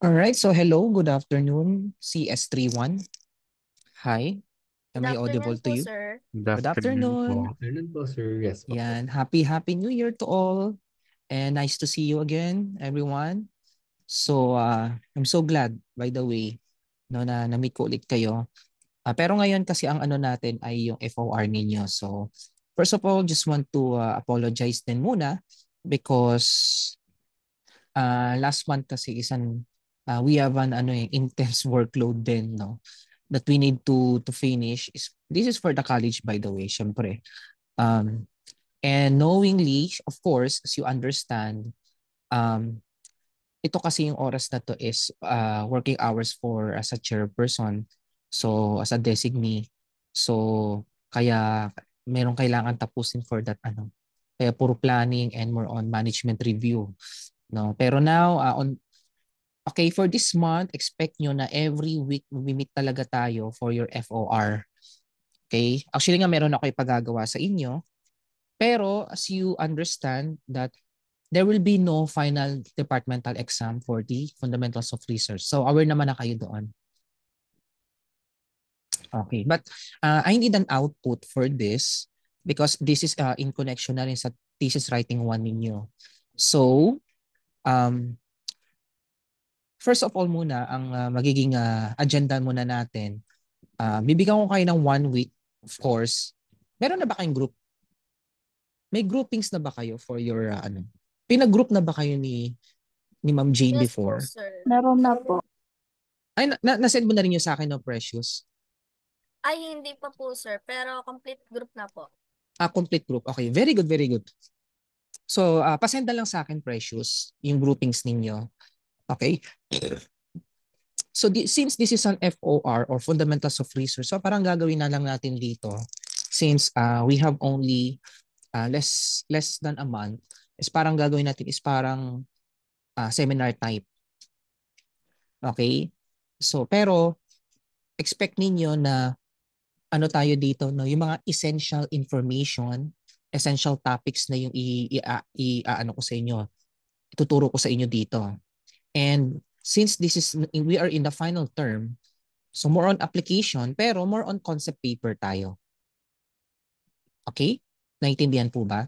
All right, so hello, good afternoon, CS31. Hi, am Good I audible afternoon to po, you? sir. Good Good afternoon afternoon. po. Afternoon po, sir. Yes po. Yan, happy New Year to all. And nice to see you again, everyone. So, I'm so glad, by the way, no, na-meet ko ulit kayo. Pero ngayon kasi ang ano natin ay yung FOR ninyo. So, first of all, just want to apologize din muna because last month kasi we have an intense workload din, no, that we need to finish. This is for the college, by the way, syempre. Um, and knowingly, of course, as you understand, um, ito kasi yung oras na to is working hours for as a chairperson. So, as a designee. So, kaya merong kailangan tapusin for that ano. Kaya puro planning and more on management review. No, pero now okay, for this month, expect nyo na every week mag-meet talaga tayo for your FOR. Okay? Actually nga meron ako ipagagawa sa inyo. Pero as you understand that there will be no final departmental exam for the fundamentals of research. So aware naman na kayo doon. Okay. But I need an output for this because this is in connection na rin sa thesis writing one ninyo. So, um, first of all muna, ang magiging agenda muna natin. Bibigyan ko kayo ng 1 week, of course. Meron na ba kayong group? May groupings na ba kayo for your ano? Pinag-group na ba kayo ni Ma'am Jane Yes po, before? sir. Meron na po. Ay, na-send mo na rin yung sa akin, no, Precious? Ay, hindi pa po, sir. Pero complete group na po. Complete group. Okay, very good, very good. So, pasend na lang sa akin, Precious, yung groupings ninyo. Okay? So, since this is an FOR or Fundamentals of Research, so parang gagawin na lang natin dito since we have only less than a month, is parang gagawin natin is parang seminar type. Okay? So, pero expect ninyo na ano tayo dito, no, yung mga essential information, essential topics na yung ano ko sa inyo, ituturo ko sa inyo dito. And since we are in the final term, so more on application, pero more on concept paper tayo. Okay? Naintindihan po ba?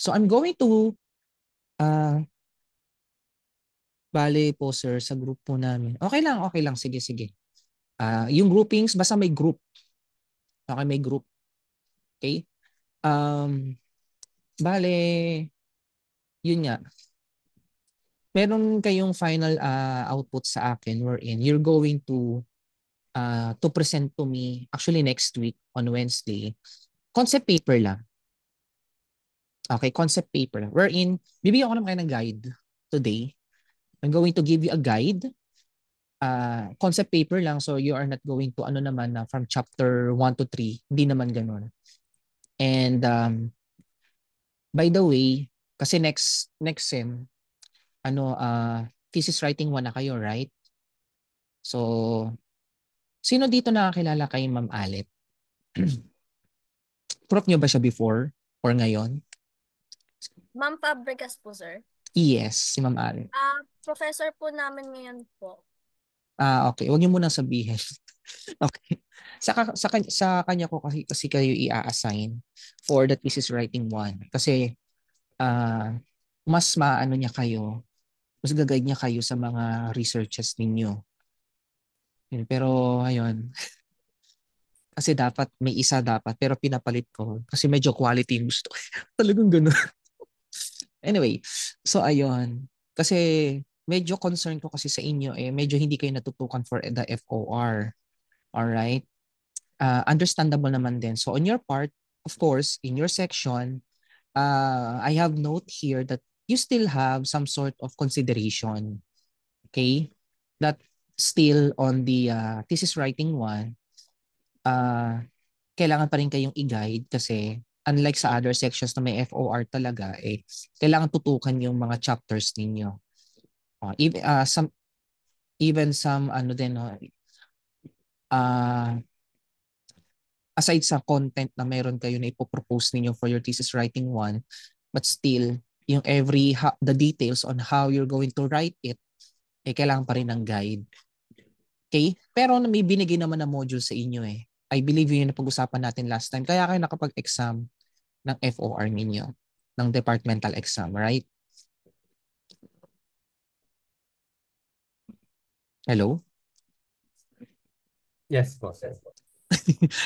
So I'm going to uh, bale po sir sa group po namin. Okay lang, sige, sige. Yung groupings, basta may group. Okay, may group. Okay? Um, bale, yun nga. Meron kayong final output sa akin wherein you're going to present to me actually next week on Wednesday. Concept paper lang. Okay, concept paper lang. Wherein, bibigyan ko naman kayo ng guide today. I'm going to give you a guide. Concept paper lang, so you are not going to ano naman na from chapter 1 to 3. Hindi naman ganun. And by the way, kasi next sem, thesis writing 1 na kayo, right? So, sino dito nakakilala kay Ma'am Alet? Prop nyo ba siya before or ngayon? Ma'am Fabregas po, sir. Yes, si Ma'am Alet. Professor po namin ngayon po. Okay. Huwag niyo muna sabihin. Okay. Sa kanya ko kasi kayo i-assign for the thesis writing 1. Kasi mas maano niya kayo, mas gagayad niya kayo sa mga researches ninyo. Pero ayun, kasi dapat may isa dapat pero pinapalit ko kasi medyo quality yung gusto ko. Talagang gano'n. Anyway, so ayun. Kasi medyo concern ko kasi sa inyo medyo hindi kayo natutukan for the FOR. All right? Understandable naman din. So on your part, of course, in your section, I have note here that you still have some sort of consideration. Okay? That still on the thesis writing one, uh, kailangan pa rin kayong i-guide kasi unlike sa other sections na may FOR talaga, kailangan tutukan yung mga chapters ninyo. Even some ano din, no, aside sa content na meron kayo na ipopropose ninyo for your thesis writing one, but still, yung the details on how you're going to write it, kailangan pa rin ng guide. Okay? Pero may binigay naman na module sa inyo eh. I believe yun yung napag-usapan natin last time. Kaya kayo nakapag-exam ng FOR ninyo, ng departmental exam, right? Hello? Yes po.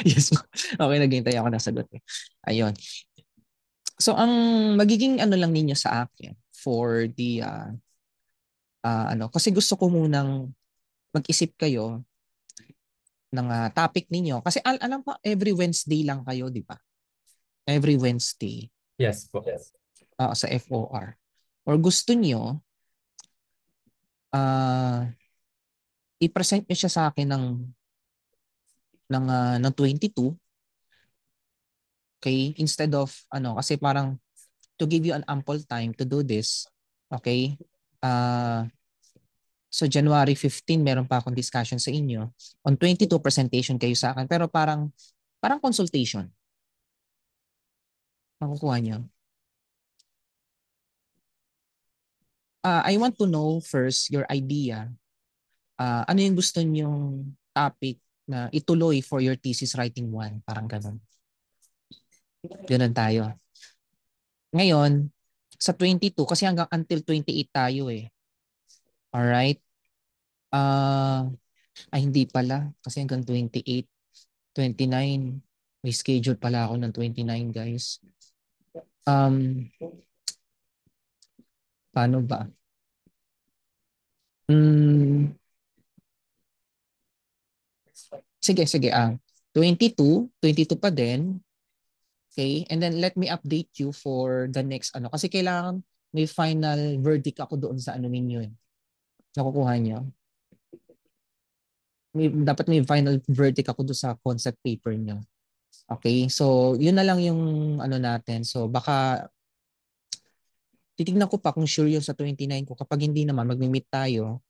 Yes. Okay, naghihintay ako ng sagot eh. Ayun. So, ang magiging ano lang ninyo sa akin for the, kasi gusto ko munang mag-isip kayo ng topic ninyo. Kasi alam ko, every Wednesday lang kayo, di ba? Every Wednesday Yes po. sa FOR. Or gusto nyo, i-present nyo siya sa akin ng 22. Okay? Instead of, kasi parang to give you an ample time to do this, okay? So January 15, meron pa akong discussion sa inyo. On 22, presentation kayo sa akin. Pero parang consultation. Makukuha nyo. I want to know first your idea. Ano yung gusto nyong topic na ituloy for your thesis writing 1? Parang ganun. Ganun tayo. Ngayon, sa 22, kasi hanggang until 28 tayo eh. Alright? Hindi pala. Kasi hanggang 28, 29. May schedule pala ako ng 29, guys. Paano ba? Sige. 22 pa din. Okay? And then let me update you for the next Kasi kailangan may final verdict ako doon sa ninyo eh. Nakukuha niyo. Dapat may final verdict ako doon sa concept paper niyo. Okay? So, yun na lang yung natin. So, baka titignan ko pa kung sure yun sa 29 ko. Kapag hindi naman, magmi-meet tayo.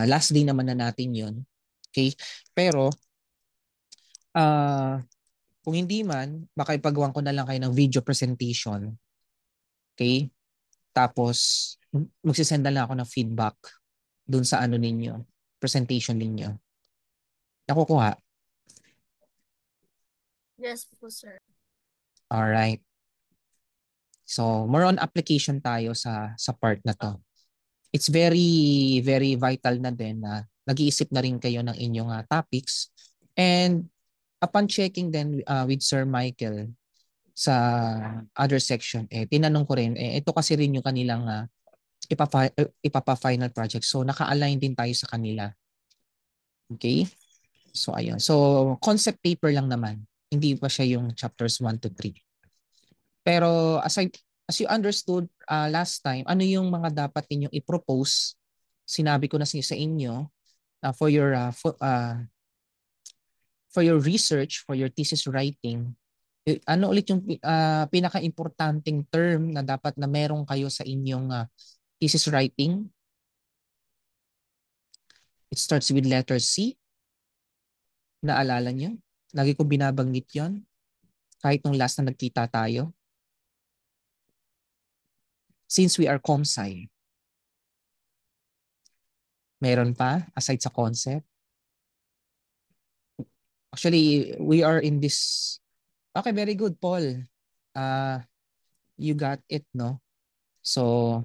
Last day naman na natin yun. Okay? Pero, kung hindi man, baka ipagawan ko na lang kayo ng video presentation. Okay? Tapos, magsisend na lang ako ng feedback dun sa ninyo, presentation ninyo. Nakukuha? Yes po, sir. Alright. So, more on application tayo sa part na to. It's very, very vital na din na nag-iisip na rin kayo ng inyong topics. And upon checking then with Sir Michael sa other section, tinanong ko rin, ito kasi rin yung kanilang ipapa-final project. So, naka-align din tayo sa kanila. Okay? So, ayun. So, concept paper lang naman. Hindi pa siya yung chapters 1 to 3. Pero as you understood last time, ano yung mga dapat ninyong i-propose? Sinabi ko na sa inyo for your research, for your thesis writing. Ano ulit yung pinaka-importanting term na dapat na meron kayo sa inyong thesis writing? It starts with letter C. Naalala nyo? Lagi ko binabanggit yon kahit nung last na nagkita tayo. Since we are ComSci, meron pa aside sa concept? Actually, we are in this. Okay, very good, Paul. You got it, no? So,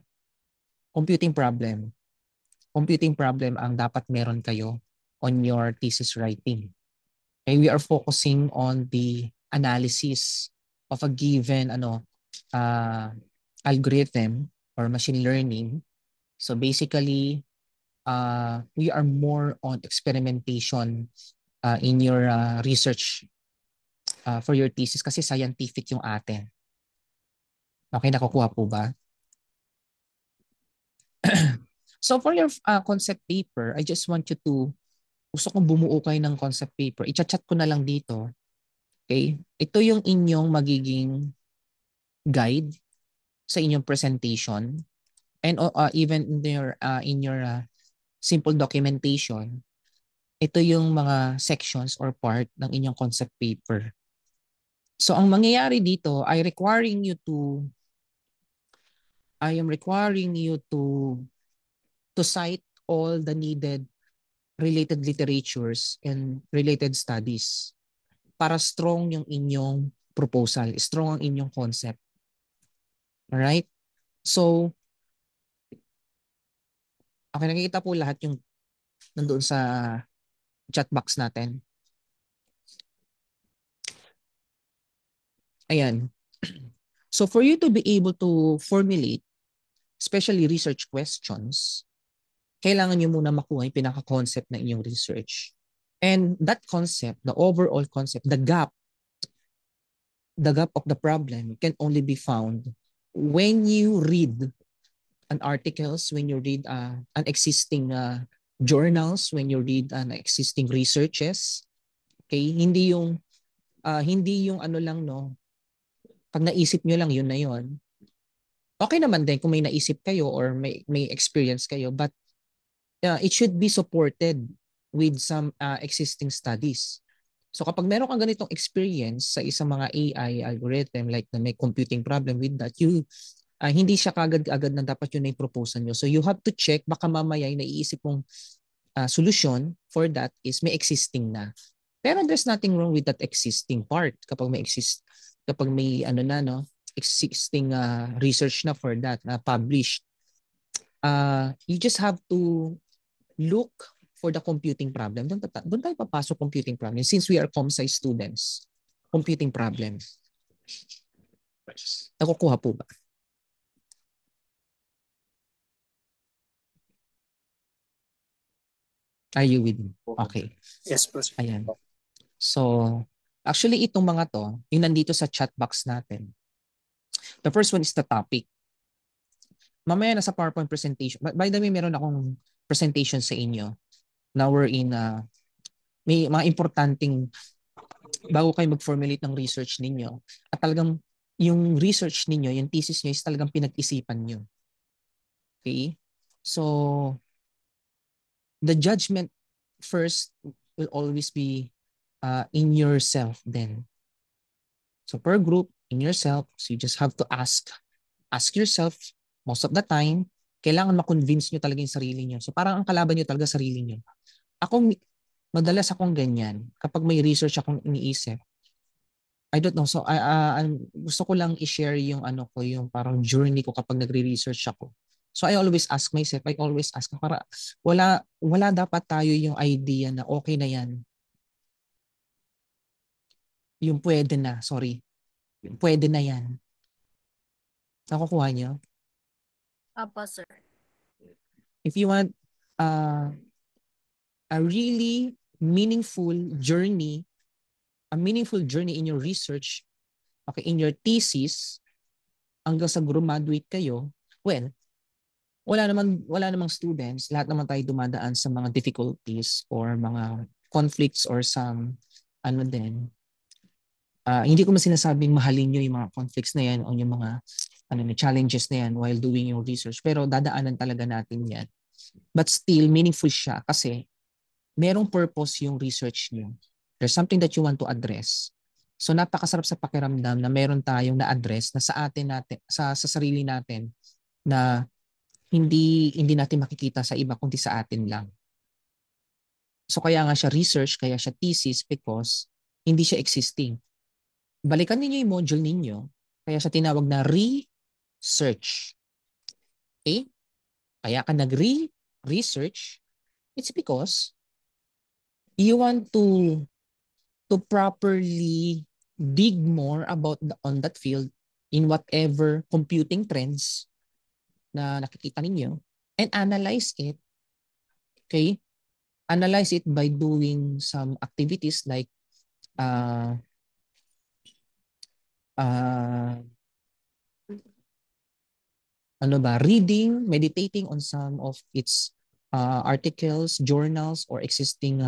computing problem. Computing problem ang dapat meron kayo on your thesis writing. Okay, we are focusing on the analysis of a given algorithm or machine learning. So basically, we are more on experimentation in your research for your thesis kasi scientific yung atin. Okay, nakukuha po ba? So for your concept paper, I just want you to, gusto kong bumuo kayo ng concept paper. I-chat ko na lang dito. Okay? Ito yung inyong magiging guide sa inyong presentation and even in your simple documentation. Ito yung mga sections or part ng inyong concept paper. So ang mangyayari dito I am requiring you to cite all the needed related literatures and related studies para strong yung inyong proposal, strong ang inyong concept. Alright? So, okay, nakikita po lahat yung nandoon sa chat box natin. Ayan. So, for you to be able to formulate, especially research questions, kailangan nyo muna makuha yung pinaka-concept na inyong research. And that concept, the overall concept, the gap of the problem can only be found when you read an articles, when you read an existing journals, when you read an existing researches. Okay, hindi yung ano lang, no, pag naisip nyo lang yun na yun. Okay naman din kung may naisip kayo or may experience kayo, but it should be supported with some existing studies. So kapag meron kang ganitong experience sa isang mga AI algorithm, like na may computing problem with that, hindi siya kagad-agad na dapat yun na yung proposal nyo. So you have to check, baka mamaya yung naiisip mong solution for that is may existing na. Pero there's nothing wrong with that existing part kapag may existing research na for that na published. You just have to look for the computing problem. Doon tayo papasok computing problem since we are ComSci students. Computing problem. Nakukuha po ba? Are you with me? Okay. Yes, po. Ayan. So, actually itong mga to, yung nandito sa chat box natin. The first one is the topic. Mamaya nasa PowerPoint presentation. By the way, meron akong presentation sa inyo. Now we're in, may mga importanteng, bago kayo mag-formulate ng research ninyo, at talagang yung research ninyo, yung thesis nyo is talagang pinag-isipan nyo. Okay? So, the judgment first will always be in yourself then. So per group, in yourself, so you just have to ask yourself most of the time, kailangan ma-convince nyo talaga yung sarili nyo. So parang ang kalaban nyo talaga sarili nyo. Madalas akong ganyan kapag may research akong iniisip. I don't know. So gusto ko lang i-share yung yung parang journey ko kapag nagre-research ako. So I always ask myself, para wala dapat tayo yung idea na okay na yan. Yung pwede na, sorry. Yung pwede na yan. Nakukuha niyo? Apo, sir. If you want a really meaningful journey in your research, okay, in your thesis, hanggang sa graduate kayo, well, wala namang students, lahat naman tayo dumadaan sa mga difficulties or mga conflicts or some hindi ko man sinasabing mahalin nyo yung mga conflicts na yan o yung mga challenges na yan while doing your research, pero dadaanan talaga natin yan. But still, meaningful siya kasi merong purpose yung research nyo. There's something that you want to address. So napakasarap sa pakiramdam na meron tayong na-address na sa sarili natin na hindi natin makikita sa iba kundi sa atin lang. So kaya nga siya research, kaya siya thesis because hindi siya existing. Balikan ninyo yung module ninyo, kaya siya tinawag na research. Okay? Kaya ka nag-research, it's because you want to properly dig more on that field in whatever computing trends na nakikita ninyo and analyze it. Okay? Analyze it by doing some activities like reading, meditating on some of its articles, journals, or existing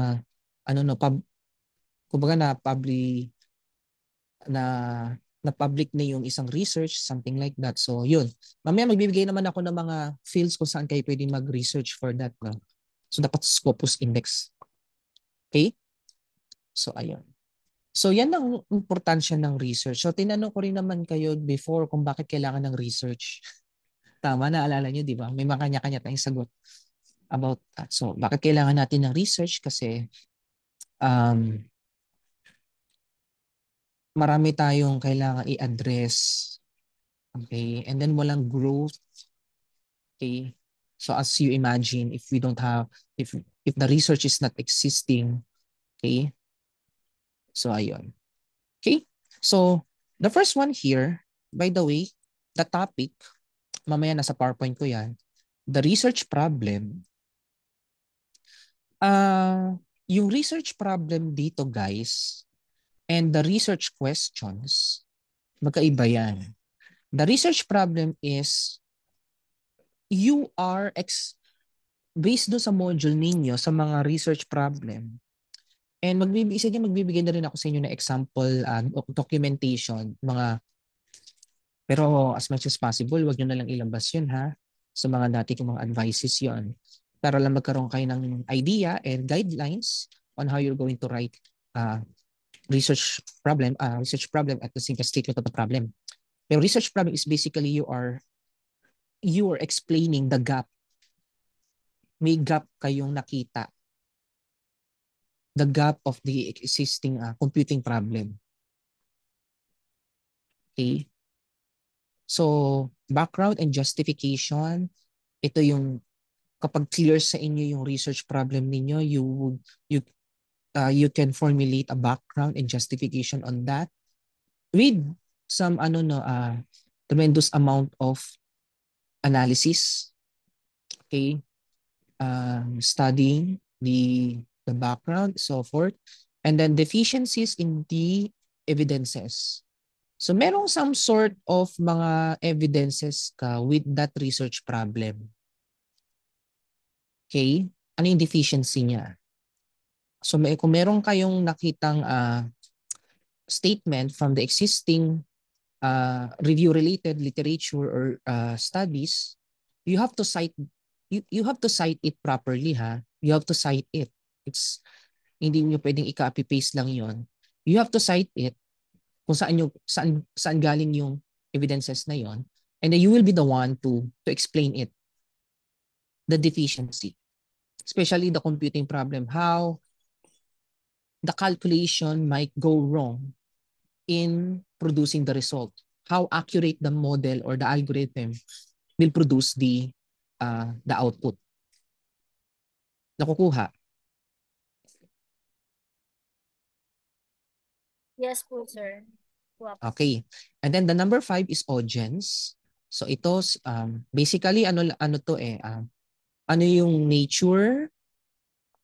na-public na yung isang research, something like that. So yun. Mamaya magbibigay naman ako ng mga fields kung saan kayo pwedeng mag-research for that. No? So dapat Scopus Index. Okay? So ayun. So yan ang importansya ng research. So tinanong ko rin naman kayo before kung bakit kailangan ng research. Tama, naalala nyo, di ba? May mga kanya-kanya tayong sagot. about that. So, bakit kailangan natin ng research? Kasi marami tayong kailangan i-address. Okay? And then walang growth. Okay? So as you imagine, if we don't have, if the research is not existing, okay? So ayun. Okay? So the first one here, by the way, the topic, mamaya nasa PowerPoint ko yan, the research problem. Yung research problem dito, guys, and the research questions, magkaiba yan. The research problem is you are based do sa module ninyo sa mga research problem. And magbibigay na rin ako sa inyo na example documentation, pero as much as possible, wag nyo na lang ilabas yun ha. Sa mga dati kong mga advices yon. Para lang magkaroon kayo ng idea and guidelines on how you're going to write research problem at the simple statement of the problem. The research problem is basically you are explaining the gap. May gap kayong nakita. The gap of the existing computing problem. Okay? So, background and justification, ito yung kapag clear sa inyo yung research problem ninyo, you can formulate a background and justification on that with some tremendous amount of analysis. Okay? Studying the background, so forth, and then deficiencies in the evidences. So merong some sort of mga evidences ka with that research problem. Okay? Ano yung deficiency niya? So kung meron kayong nakitang statement from the existing review-related literature or studies, you have to cite it properly ha. You have to cite it. It's hindi niyo pwedeng i-copy paste lang 'yon. You have to cite it kung saan galing yung evidences na 'yon, and then you will be the one to explain it. The deficiency, especially the computing problem, how the calculation might go wrong in producing the result. How accurate the model or the algorithm will produce the output. Nakukuha? Yes po, sir. Okay. And then the number 5 is audience. So ito basically ano to ano yung nature?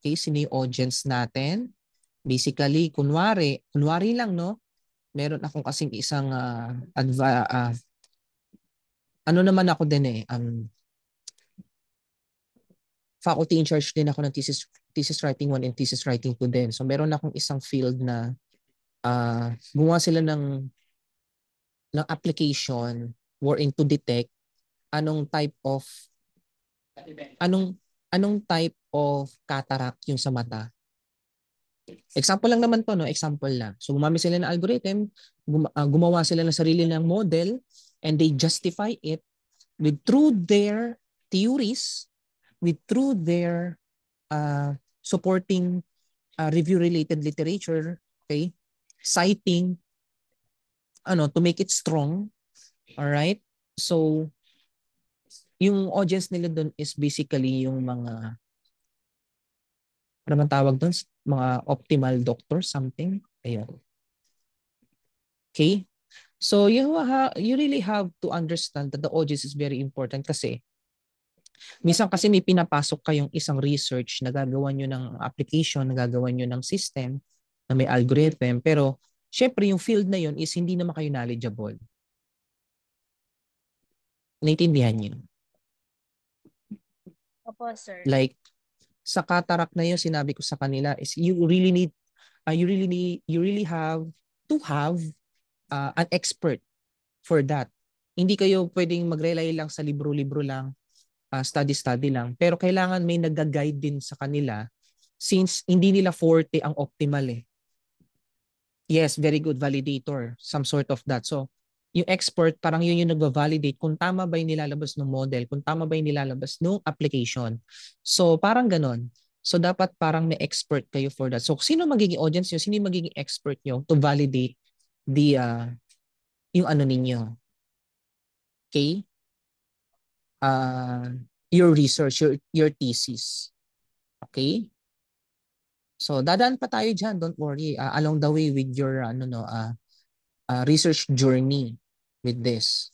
Okay, sino yung audience natin? Basically, kunwari lang no. Meron akong kasing isang ano naman ako din faculty in charge din ako ng thesis writing 1 and thesis writing 2 din. So meron akong isang field na gumawa sila ng application wherein to detect anong type of cataract yung sa mata. Example lang naman to, no? Example lang. So gumamit sila ng algorithm, gumawa sila ng sarili ng model, and they justify it through their theories, through their supporting review-related literature, okay? Citing to make it strong. All right? So yung audience nila doon is basically yung mga ano man tawag doon, mga optimal doctor something. Ayun. Okay? So you really have to understand that the audience is very important kasi minsan kasi may pinapasok kayong isang research na gagawa nyo ng application, na gagawa nyo ng system, na may algorithm, pero syempre yung field na yun is hindi naman kayo knowledgeable. Naintindihan nyo? Opo, sir. Like, sa cataract na yun, sinabi ko sa kanila is you really have to have an expert for that. Hindi kayo pwedeng mag-rely lang sa libro-libro lang, study lang. Pero kailangan may nag-guide din sa kanila since hindi nila forte ang optimal eh. Yes, very good validator, some sort of that. So, Yung expert, parang yun yung nagva-validate kung tama ba yung nilalabas ng model, kung tama ba yung nilalabas ng application. So, parang ganon. So, dapat parang may expert kayo for that. So, sino magiging audience nyo? Sino yung magiging expert nyo to validate yung ano ninyo? Okay? Your research, your thesis. Okay? So, dadaan pa tayo dyan. Don't worry. Along the way with your research journey with this.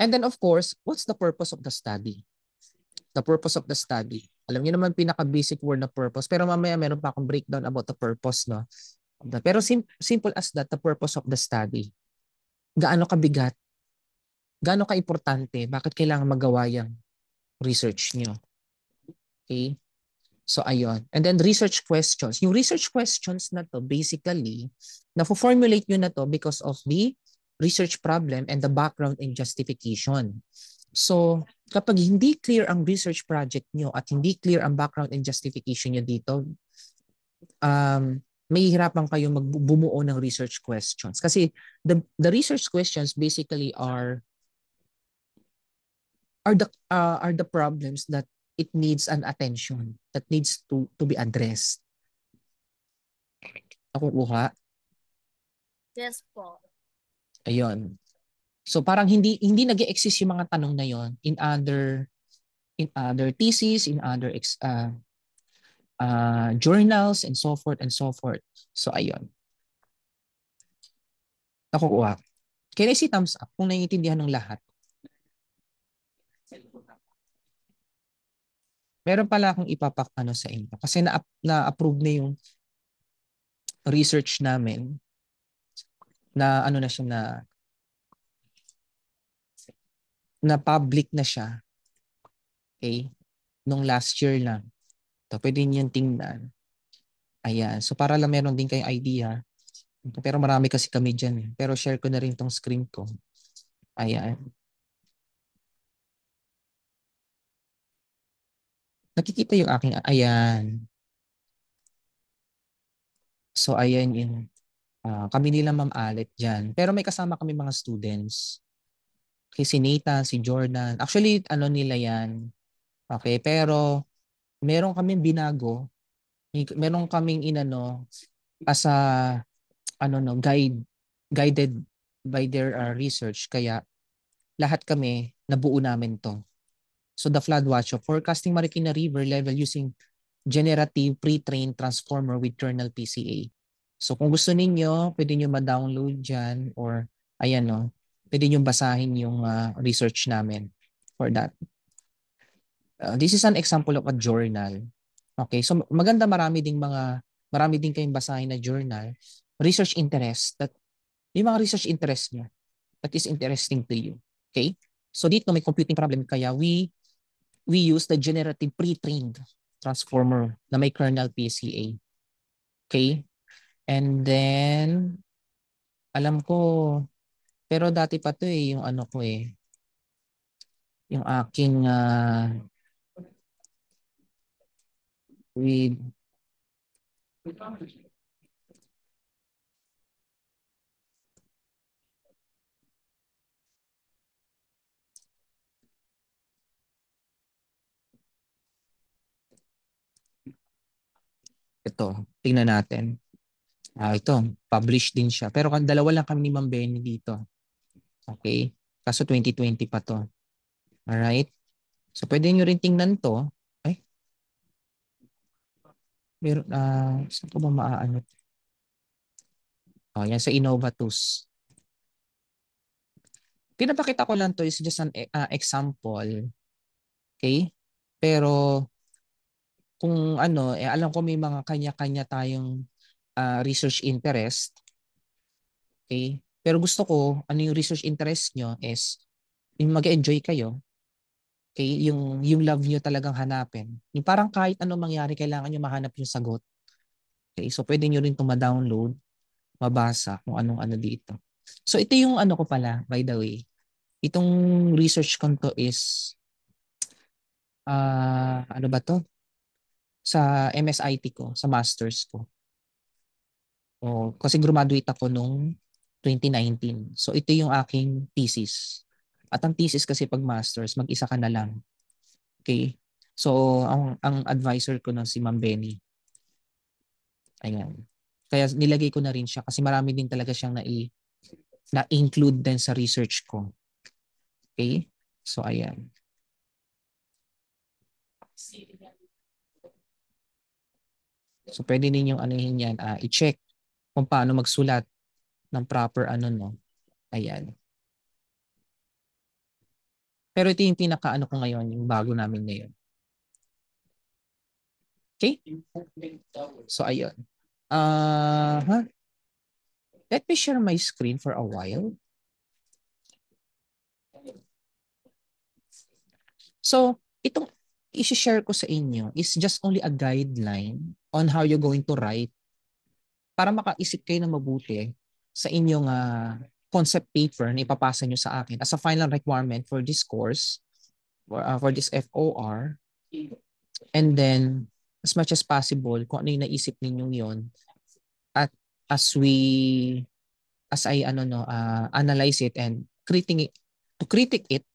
And then, of course, what's the purpose of the study? The purpose of the study. Alam niyo naman pinaka-basic word na purpose. Pero mamaya meron pa akong breakdown about the purpose, no? Pero simple as that, the purpose of the study. Gaano kabigat? Gaano ka-importante? Bakit kailangan magawa yung research niyo? Okay? So, ayun. And then research questions. Yung research questions na to, basically, na-formulate nyo na to because of the research problem and the background and justification. So, kapag hindi clear ang research project nyo at hindi clear ang background and justification nyo dito, may hirapan kayo magbumuo ng research questions. Kasi the research questions basically are the problems that it needs an attention, that needs to be addressed. Nakukuha? Yes po. Ayun. So parang hindi nag-exist yung mga tanong na yon in other theses, in other journals and so forth and so forth. So ayun. Nakukuha. Can I see thumbs up kung naiintindihan ng lahat? Meron pala akong ipapakano sa inyo kasi na-approve na yung research namin na ano na siya na public na siya. Okay? Nung last year lang. So, pwede niyo tingnan. Ayan. So, para lang meron din kayong idea. Pero marami kasi kami dyan. Pero share ko na rin tong screen ko. Ayan. Nakikita yung aking, ayan. So, ayan yung, kami nila Ma'am Alet dyan. Pero may kasama kami mga students. Okay, si Nathan, si Jordan. Actually, ano nila yan. Okay, pero meron kaming binago. Meron kaming inano as a guided by their research. Kaya lahat kami nabuo namin to. So the flood watch of forecasting Marikina River level using generative pre-trained transformer with kernel PCA. So kung gusto ninyo, pwede nyo ma-download dyan or ayan no, pwede nyo basahin yung research namin for that. This is an example of a journal. Okay, so maganda marami din kayong basahin na journal. Research interest, that yung mga research interest nyo that is interesting to you. Okay? So dito may computing problem kaya we use the generative pre-trained transformer na may kernel PCA. Okay? And then alam ko pero dati pa to yung ano ko yung aking with ito, tingnan natin. Ito, published din siya. Pero dalawa lang kami ni Ma'am Benny dito. Okay? Kaso 2020 pa to. Alright? So, pwede nyo rin tingnan to. Ay, meron, saan ko ba maaano? Yan sa Innovatus. Pinapakita ko lang to is just an example. Okay? Pero, kung ano, alam ko may mga kanya-kanya tayong research interest. Okay? Pero gusto ko, ano yung research interest nyo is yung mag-enjoy kayo. Okay? Yung love nyo talagang hanapin. Yung parang kahit ano mangyari, kailangan nyo mahanap yung sagot. Okay? So, pwede nyo rin itong ma-download, mabasa kung anong ano dito. So, ito yung ano ko pala, by the way. Itong research ko to is, ano ba to? Sa MSIT ko, sa master's ko. Kasi graduate ako nung 2019. So ito yung aking thesis. At ang thesis kasi pag masters, mag-isa ka na lang. Okay? So ang advisor ko na si Ma'am Benny. Ayan. Kaya nilagay ko na rin siya kasi marami din talaga siyang na-include din sa research ko. Okay? So ayan. So pwede ninyong anuhin yan, i-check kung paano magsulat ng proper no. Ayan. Pero ito yung pinaka ko ngayon, yung bago namin ngayon. Okay? So ayun. Let me share my screen for a while. So, itong i-share ko sa inyo is just only a guideline on how you're going to write para makaisip kayo na mabuti sa inyong concept paper na ipapasa nyo sa akin as a final requirement for this course, for this FOR. And then, as much as possible, kung ano yung naisip ninyong yon, at as I analyze it and critique it,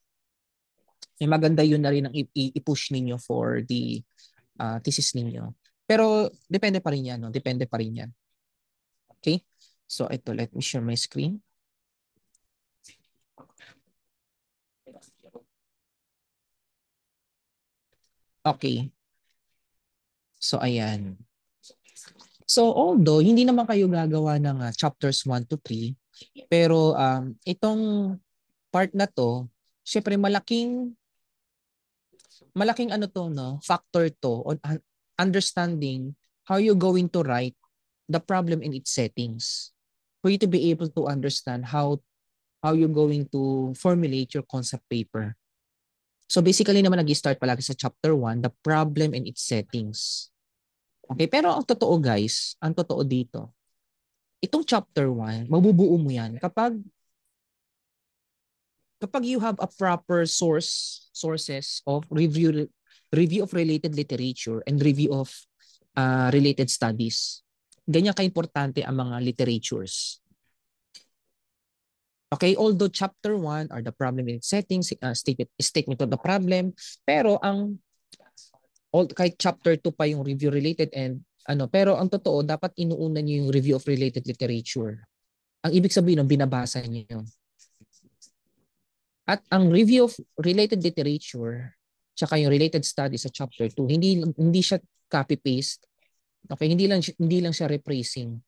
may maganda yun na rin ang i-push ninyo for the thesis ninyo. Pero depende pa rin yan, no? Depende pa rin yan. Okay? So ito, let me share my screen. Okay. So ayan. So although hindi naman kayo gagawa ng chapters 1 to 3, pero itong part na to, syempre malaking factor to on understanding how you're going to write the problem in its settings. For you to be able to understand how you're going to formulate your concept paper. So basically naman nag-start palagi sa chapter 1, the problem and its settings. Okay, pero ang totoo guys, ang totoo dito, itong chapter 1, mabubuo mo yan kapag you have a proper sources of review of related literature and review of related studies. Ganyan ka-importante ang mga literatures. Okay, although chapter 1 are the problem in its settings, statement of the problem, pero kahit chapter 2 pa yung review related and pero ang totoo, dapat inuuna niyo yung review of related literature. Ang ibig sabihin, binabasa niyo. At ang review of related literature, tsaka yung related studies sa chapter 2, hindi siya copy-paste. Okay, hindi lang siya rephrasing.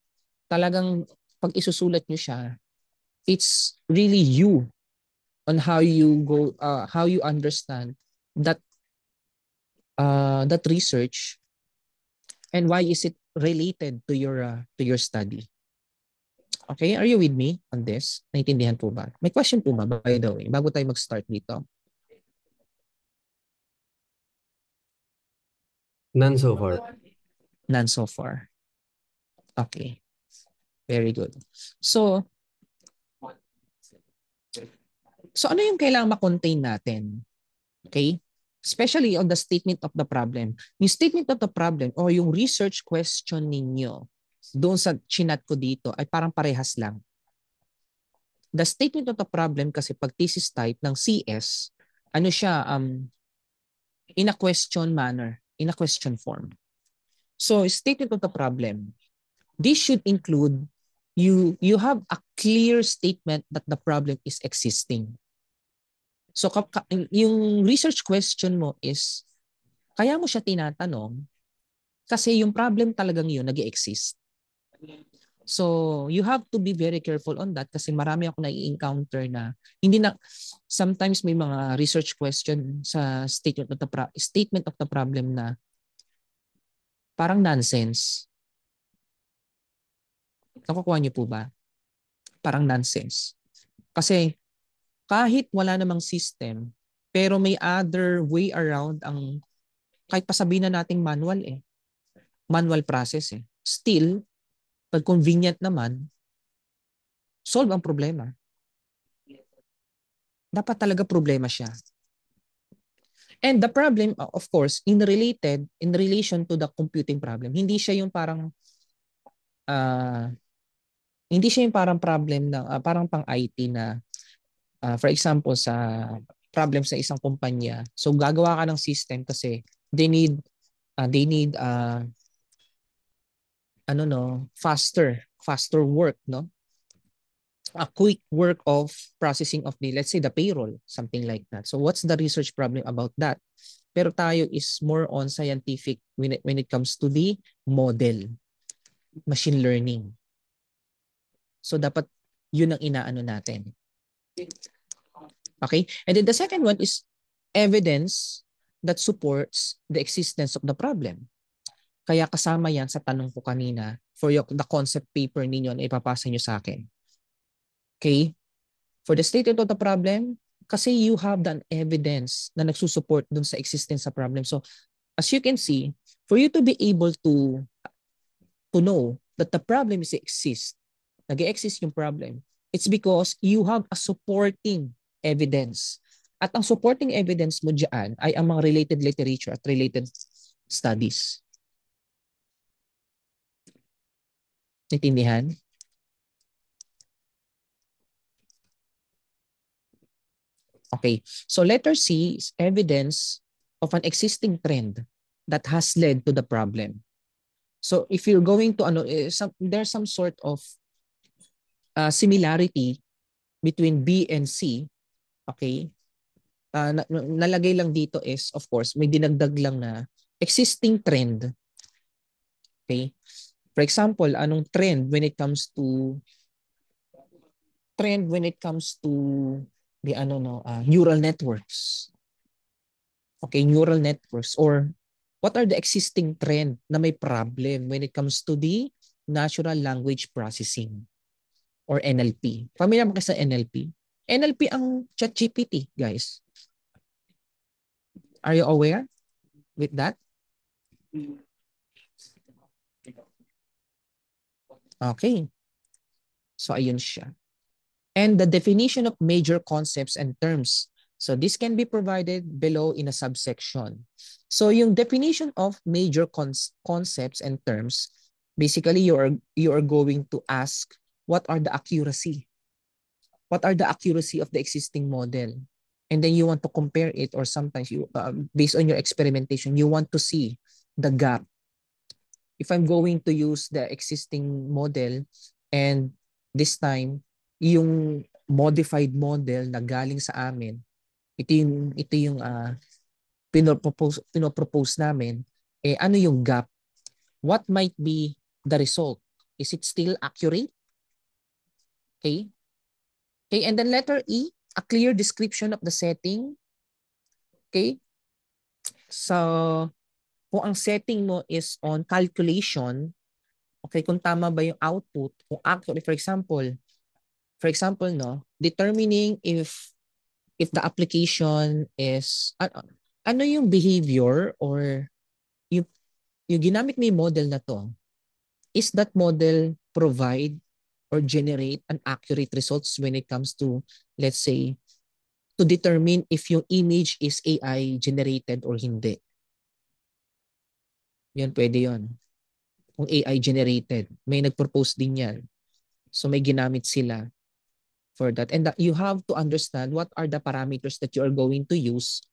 Talagang pag isusulat niyo siya, it's really you on how you understand that research and why is it related to your study. Okay, are you with me on this? Naintindihan po ba? May question po ba, by the way, bago tayo mag-start dito? None so far. None so far. Okay. Very good. So ano yung kailangang ma-contain natin? Okay? Especially on the statement of the problem. Yung statement of the problem o yung research question ninyo doon sa chinat ko dito ay parang parehas lang. The statement of the problem kasi pag thesis type ng CS, ano siya, in a question manner, in a question form. So, statement of the problem, this should include you have a clear statement that the problem is existing. So, yung research question mo is, kaya mo siya tinatanong kasi yung problem talagang yun nag-exist. So, you have to be very careful on that kasi marami ako na-encounter na sometimes may mga research question sa statement of the problem na parang nonsense. Nakukuha niyo po ba? Parang nonsense. Kasi kahit wala namang system, pero may other way around kahit pa sabihin na nating manual manual process Still, pag convenient naman, solve ang problema. Dapat talaga problema siya. And the problem, of course, in relation to the computing problem, hindi siya yung parang Hindi siya yung parang problem ng parang pang IT na for example sa problem sa isang kumpanya. So gagawa ka ng system kasi they need ano no, faster work, no? A quick work of processing of the, let's say, the payroll, something like that. So what's the research problem about that? Pero tayo is more on scientific when it comes to the model, machine learning. So dapat yun ang inaano natin. Okay? And then the second one is evidence that supports the existence of the problem. Kaya kasama yan sa tanong ko kanina for the concept paper ninyo na ipapasa nyo sa akin. Okay? For the statement of the problem, kasi you have the evidence na nagsusupport dun sa existence sa problem. So, as you can see, for you to be able to know that the problem is nag-exist yung problem, it's because you have a supporting evidence. At ang supporting evidence mo dyan ay ang mga related literature at related studies. Naintindihan? Okay. So letter C is evidence of an existing trend that has led to the problem. So if you're going to there's some sort of similarity between B and C, okay? Nalagay lang dito is, of course, may dinagdag lang na existing trend. Okay? For example, anong trend when it comes to the neural networks. Okay, neural networks, or what are the existing trend na may problem when it comes to the natural language processing or NLP. Familiar mo kayo sa NLP? NLP ang ChatGPT, guys. Are you aware with that? Okay. So ayun siya. And the definition of major concepts and terms. So this can be provided below in a subsection. So yung definition of major concepts and terms, basically you are going to ask what are the accuracy? What are the accuracy of the existing model? And then you want to compare it, or sometimes you based on your experimentation, you want to see the gap. If I'm going to use the existing model and this time yung modified model na galing sa amin, ito yung pinopropose namin, ano yung gap? What might be the result? Is it still accurate? Okay. Okay, and then letter E, a clear description of the setting. Okay. So, kung ang setting mo is on calculation, okay, kung tama ba yung output, kung actually, for example, no, determining if the application is, ano yung behavior or yung, yung ginamit mo yung model na to, is that model provide or generate an accurate results when it comes to, let's say, to determine if yung image is AI generated or hindi. Yan, pwede yon. Kung AI generated, may nag-propose din yan. So may ginamit sila for that. And that you have to understand what are the parameters that you are going to use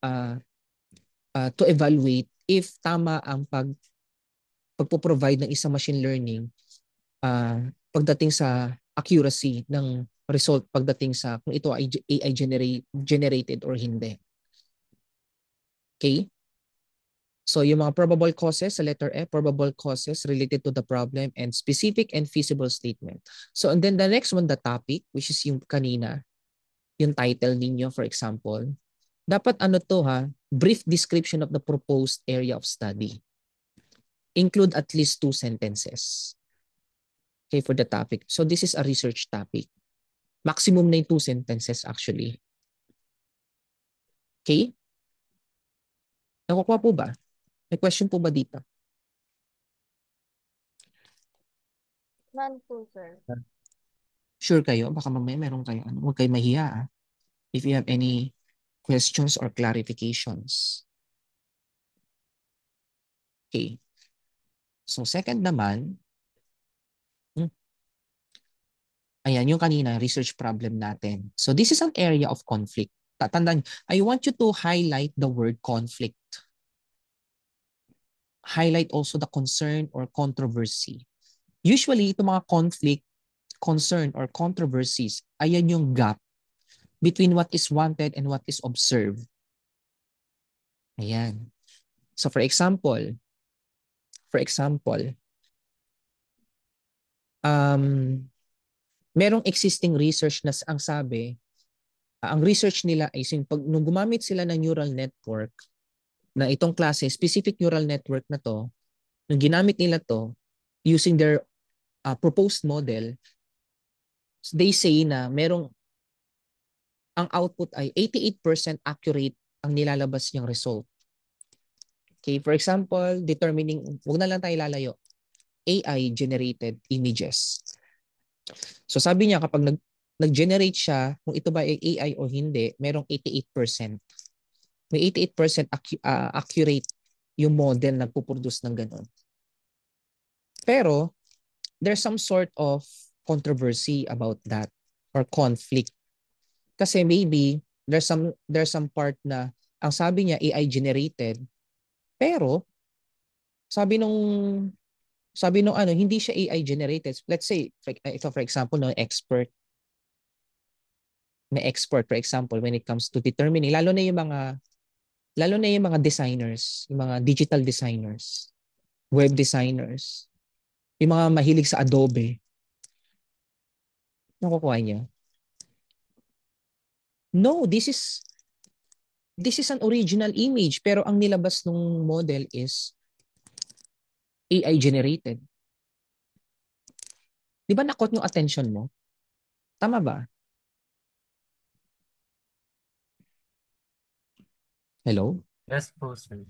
to evaluate if tama ang pagpo-provide ng isang machine learning pagdating sa accuracy ng result, pagdating sa kung ito ay AI generated or hindi. Okay? So yung mga probable causes sa letter F, probable causes related to the problem and specific and feasible statement. So and then the next one, the topic, which is yung kanina, yung title ninyo, for example, dapat ano to ha, brief description of the proposed area of study. Include at least 2 sentences. Okay, for the topic. So this is a research topic. Maximum na yung 2 sentences actually. Okay? Nakukuha po ba? May question po ba dito? None po, sir. Sure kayo? Baka mamaya meron kayo. Huwag kayo mahiya. If you have any questions or clarifications. Okay. So second naman, Ayan, yung kanina, research problem natin. So this is an area of conflict. Tatandaan, I want you to highlight the word conflict. Highlight also the concern or controversy. Usually, itong mga conflict, concern, or controversies, ayan yung gap between what is wanted and what is observed. Ayan. So for example, merong existing research na ang sabi, ang research nila ay pag nung gumamit sila ng neural network na itong klase, specific neural network na to, nung ginamit nila to using their proposed model, they say na merong ang output ay 88% accurate ang nilalabas niyang result. Okay, for example, determining, wag na lang tayo lalayo, AI-generated images. So sabi niya kapag nag-generate siya, kung ito ba ay AI o hindi, merong 88%. May 88% accurate yung model na nagpo-produce ng ganun. Pero, there's some sort of controversy about that or conflict. Kasi maybe there's some part na ang sabi niya AI generated, pero sabi nung ano hindi siya AI generated. Let's say ito for example no expert for example when it comes to determining lalo na yung mga designers, yung mga digital designers, web designers, yung mga mahilig sa Adobe. Nakukuha niya. No, this is an original image pero ang nilabas ng model is AI generated. Di ba nakot yung attention mo? Tama ba? Hello? Yes po, sir.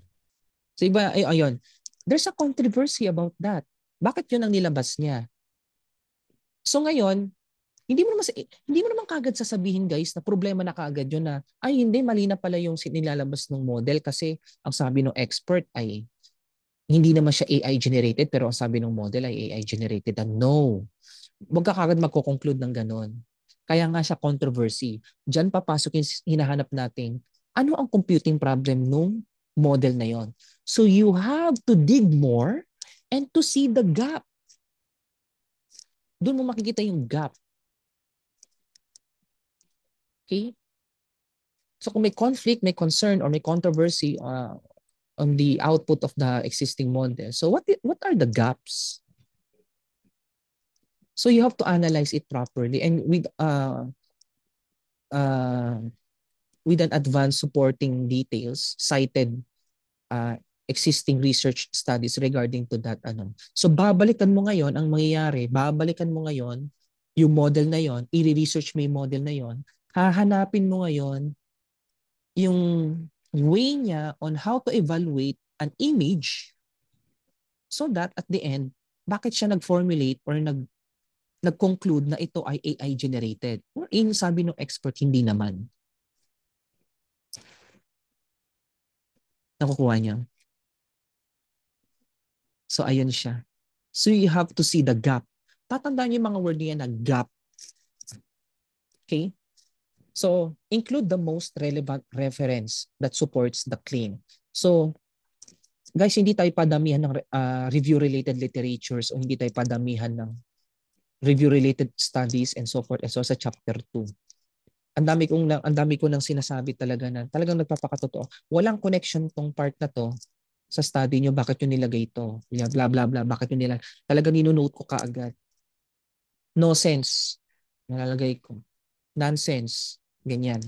So iba, ayun. There's a controversy about that. Bakit yun ang nilabas niya? So ngayon, hindi mo naman kagad sasabihin guys na problema na kagad yun na ay hindi, mali na pala yung nilalabas ng model kasi ang sabi ng expert ay hindi naman siya AI generated pero ang sabi ng model ay AI generated. No. Huwag ka kagad magko-conclude ng ganon. Kaya nga siya controversy. Diyan papasok yung hinahanap nating ano ang computing problem nung model na yon. So you have to dig more and to see the gap. Doon mo makikita yung gap. Okay? So kung may conflict, may concern, or may controversy on the output of the existing model, so what are the gaps? So you have to analyze it properly and with an advanced supporting details cited existing research studies regarding to that ano. So babalikan mo ngayon ang mangyayari, babalikan mo ngayon yung model na yon, i-research mo yung model na yon, hahanapin mo ngayon yung way niya on how to evaluate an image so that at the end, bakit siya nag-formulate or nag-conclude na ito ay AI generated? Or in sabi ng expert, hindi naman. Nakukuha niya. So ayun siya. So you have to see the gap. Tatandaan niyo yung mga word niya na gap. Okay? So include the most relevant reference that supports the claim. So guys, hindi tayo padamihan ng review-related literatures o hindi tayo padamihan ng review-related studies and so forth and so sa chapter 2. Ang dami ko nang sinasabi talaga na talagang nagpapakatotoo. Walang connection tong part na to sa study nyo, bakit nyo nilagay ito, blah blah blah, bakit nyo nilagay. Talagang ninonote ko kaagad. No sense. Nalalagay ko. Nonsense. Ganyan.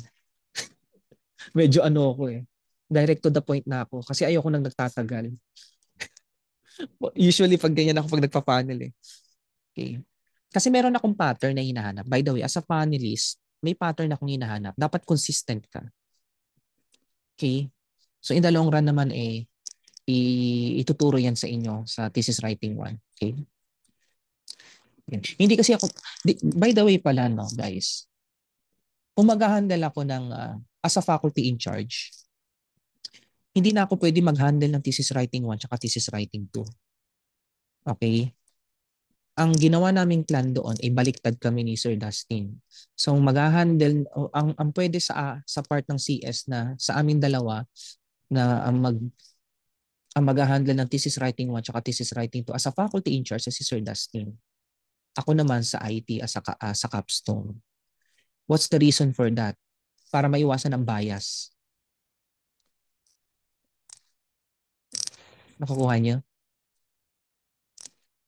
Medyo ano ako eh. Direct to the point na ako kasi ayoko nang nagtatagal. Usually pag ganyan ako pag nagpa-panel eh. Okay. Kasi meron akong pattern na hinahanap. By the way, as a panelist, may pattern akong hinahanap. Dapat consistent ka. Okay? So in the long run naman eh, ituturo yan sa inyo sa thesis writing 1. Okay? Yan. Hindi kasi ako, by the way pala no guys, kung mag-handle ako ng, as a faculty in charge, hindi na ako pwede mag-handle ng thesis writing 1 tsaka thesis writing 2. Okay? ang ginawa naming plan doon ay baliktad kami ni Sir Dustin. So mag-handle ang pwede sa part ng CS na sa amin dalawa na ang mag-handle ng thesis writing 1 at thesis writing 2 as a faculty in charge si Sir Dustin. Ako naman sa IT as sa capstone. What's the reason for that? Para maiwasan ang bias. Nakukuha niyo?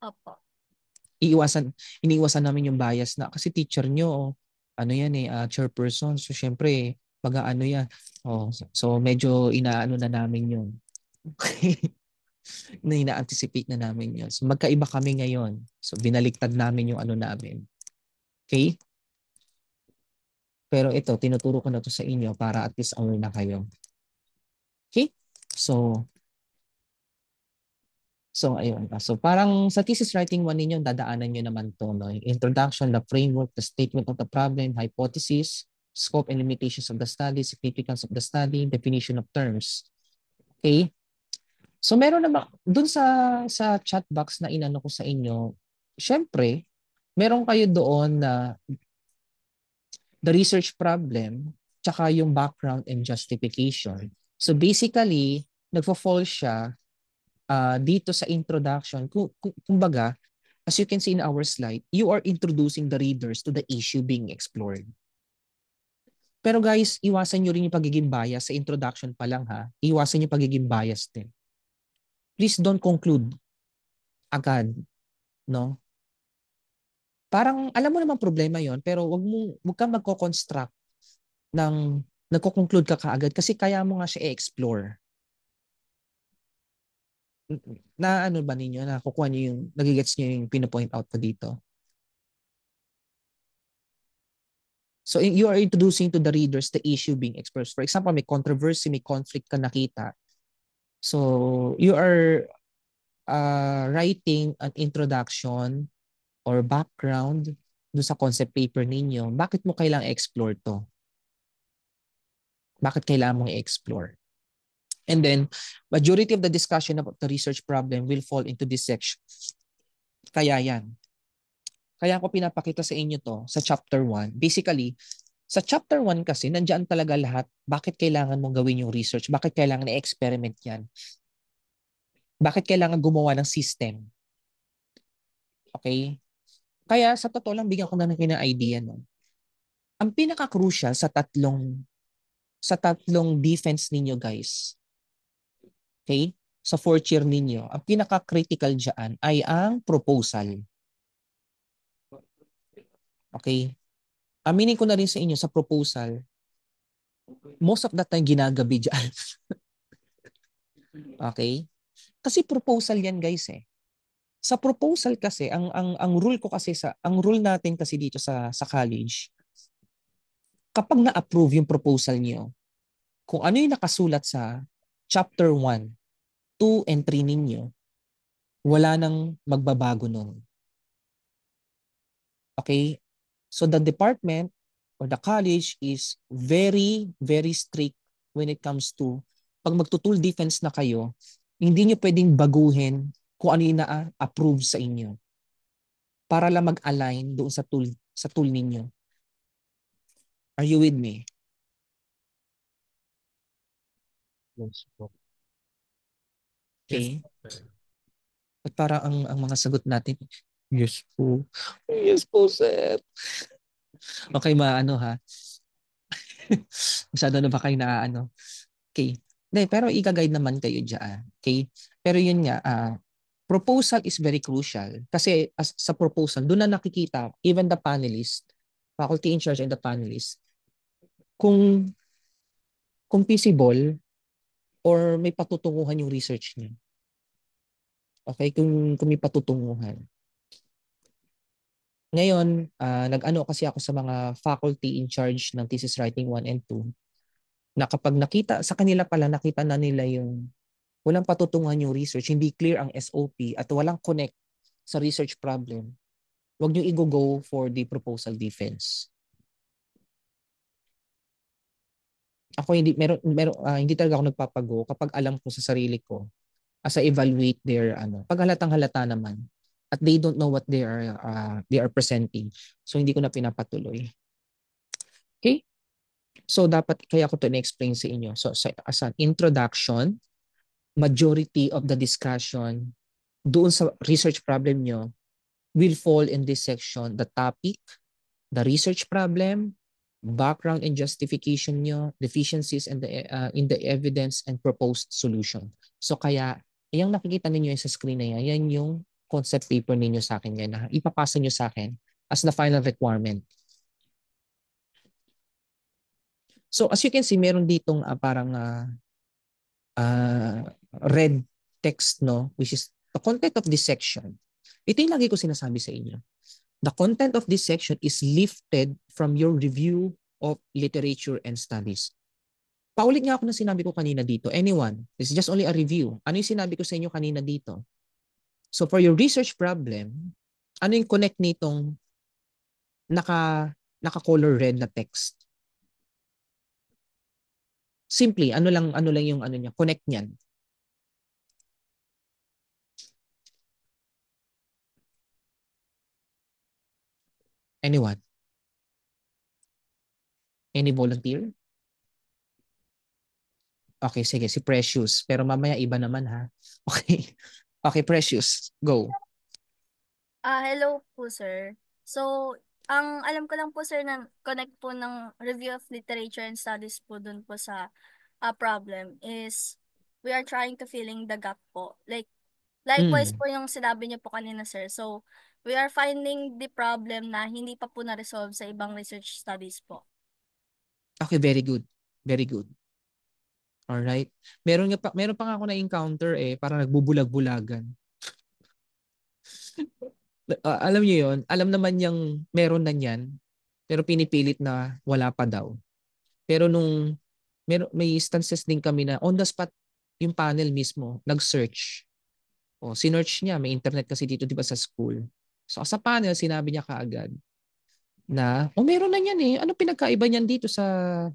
Opo. Iniiwasan namin yung bias na kasi teacher nyo, ano yan chairperson. So syempre, ano yan. So medyo inaano na namin yun. na ina-anticipate na namin yun. So magkaiba kami ngayon. So binaliktad namin yung ano namin. Okay? Pero ito, tinuturo ko na to sa inyo para at least aware na kayo. Okay? So ayun. So parang sa thesis writing 1 ninyo, dadaanan nyo naman to. No? Introduction, the framework, the statement of the problem, hypothesis, scope and limitations of the study, significance of the study, definition of terms. Okay? So meron naman, dun sa chat box na inano ko sa inyo, syempre, meron kayo doon na the research problem, tsaka yung background and justification. So basically, nagfo-fall siya dito sa introduction. Kumbaga, as you can see in our slide, you are introducing the readers to the issue being explored. Pero guys, iwasan nyo rin yung pagiging bias sa introduction pa lang ha. Iwasan yung pagiging bias din. Please don't conclude agad, no? Parang alam mo naman problema yon, pero wag kang magko-construct ng nagko-conclude ka kaagad kasi kaya mo nga siya i-explore. Na ano ba ninyo, nakukuha niyo yung, nagigets niyo yung pinapoint out ko dito? So you are introducing to the readers the issue being expressed. For example, may controversy, may conflict ka nakita. So you are writing an introduction or background do sa concept paper ninyo. Bakit mo kailangang explore to? Bakit kailangan mong i-explore? And then, majority of the discussion about the research problem will fall into this section. Kaya yan. Kaya ako pinapakita sa inyo to sa chapter 1. Basically, sa chapter 1 kasi, nandiyan talaga lahat. Bakit kailangan mong gawin yung research? Bakit kailangan i-experiment yan? Bakit kailangan gumawa ng system? Okay? Kaya sa totoo lang, bigyan ko na ng idea. No? Ang pinaka-crucial sa tatlong defense ninyo, guys. Okay? Sa fourth year ninyo, ang pinaka-critical dyan ay ang proposal. Okay? Aminin ko na rin sa inyo, sa proposal, most of the time ginagabi dyan. Okay? Kasi proposal yan, guys eh. Sa proposal kasi, ang rule ko kasi ang rule natin kasi dito sa college, kapag na-approve yung proposal niyo, kung ano yung nakasulat sa chapter 1, 2, and 3 ninyo, wala nang magbabago nun. Okay? So the department or the college is very, very strict when it comes to pag magtutul defense na kayo, hindi nyo pwedeng baguhin kung ano yung na-approve sa inyo para lang mag-align doon sa tool ninyo. Are you with me? Yes po. Okay. At para ang mga sagot natin, yes po. Yes po, sir. Okay, maano ha. Masyado na ba kayo na ano? Okay. Hindi, pero i-guide naman kayo dyan. Okay? Pero yun nga, proposal is very crucial. Kasi sa proposal, doon na nakikita, even the panelist, faculty in charge and the panelist, kung feasible or may patutunguhan yung research niyo. Okay? Kung may patutunguhan. Ngayon, nag-ano kasi ako sa mga faculty in charge ng thesis writing 1 and 2 na kapag nakita, sa kanila pala nakita na nila yung walang patutunguhan yung research, hindi clear ang SOP at walang connect sa research problem, huwag nyo i-go for the proposal defense. Ako hindi talaga ako nagpapago kapag alam ko sa sarili ko as I evaluate their pag halatang halata naman at they don't know what they are presenting. So hindi ko na pinapatuloy. Okay? So dapat kaya ko to na-explain sa inyo. So as an introduction, majority of the discussion doon sa research problem nyo will fall in this section: the topic, the research problem, background and justification nyo, deficiencies and in the evidence, and proposed solution. So kaya, yung nakikita ninyo sa screen na yan yung concept paper ninyo sa akin yan na ipapasa nyo sa akin as the final requirement. So as you can see, meron ditong parang red text, no, which is the content of this section. Ito yung lagi ko sinasabi sa inyo. The content of this section is lifted from your review of literature and studies. Paulit nga ako na sinabi ko kanina dito. Anyone, this is just only a review. Ano yung sinabi ko sa inyo kanina dito? So for your research problem, ano yung connect nitong naka-color red na text? Simply, ano lang yung ano niya, connect niyan. Anyone? Any volunteer? Okay, sige, si Precious. Pero mamaya iba naman ha. Okay. Okay, Precious, go. Hello po, sir. So, ang alam ko lang po, sir, na connect po ng review of literature and studies po dun po sa problem is we are trying to filling the gap po. Likewise po yung sinabi niyo po kanina, sir. So, we are finding the problem na hindi pa po na-resolve sa ibang research studies po. Okay, very good. Very good. All right. Meron pa nga ako na-encounter parang nagbubulag-bulagan. Alam niyo 'yon, alam naman yang meron na niyan, pero pinipilit na wala pa daw. Pero nung may instances din kami na on the spot yung panel mismo nag-search. O sinearch niya, may internet kasi dito 'di ba sa school. So sa panel sinabi niya kaagad na, meron na niyan eh. Ano pinagkaiba niyan dito sa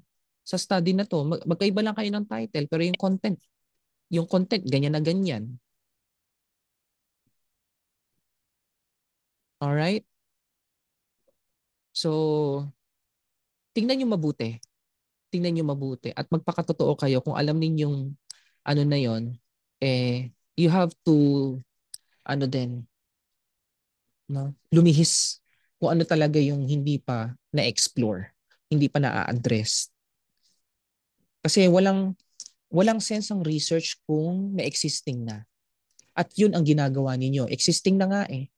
study na to? Magkaiba lang kayo ng title pero yung content ganyan na ganyan. All right? So tingnan niyo mabuti. Tingnan niyo mabuti at magpakatotoo kayo kung alam ninyong ano na 'yon, you have to ano din, no? Lumihis kung ano talaga yung hindi pa na-explore, hindi pa na-address. Kasi walang sense ang research kung may existing na. At yun ang ginagawa ninyo. Existing na nga eh.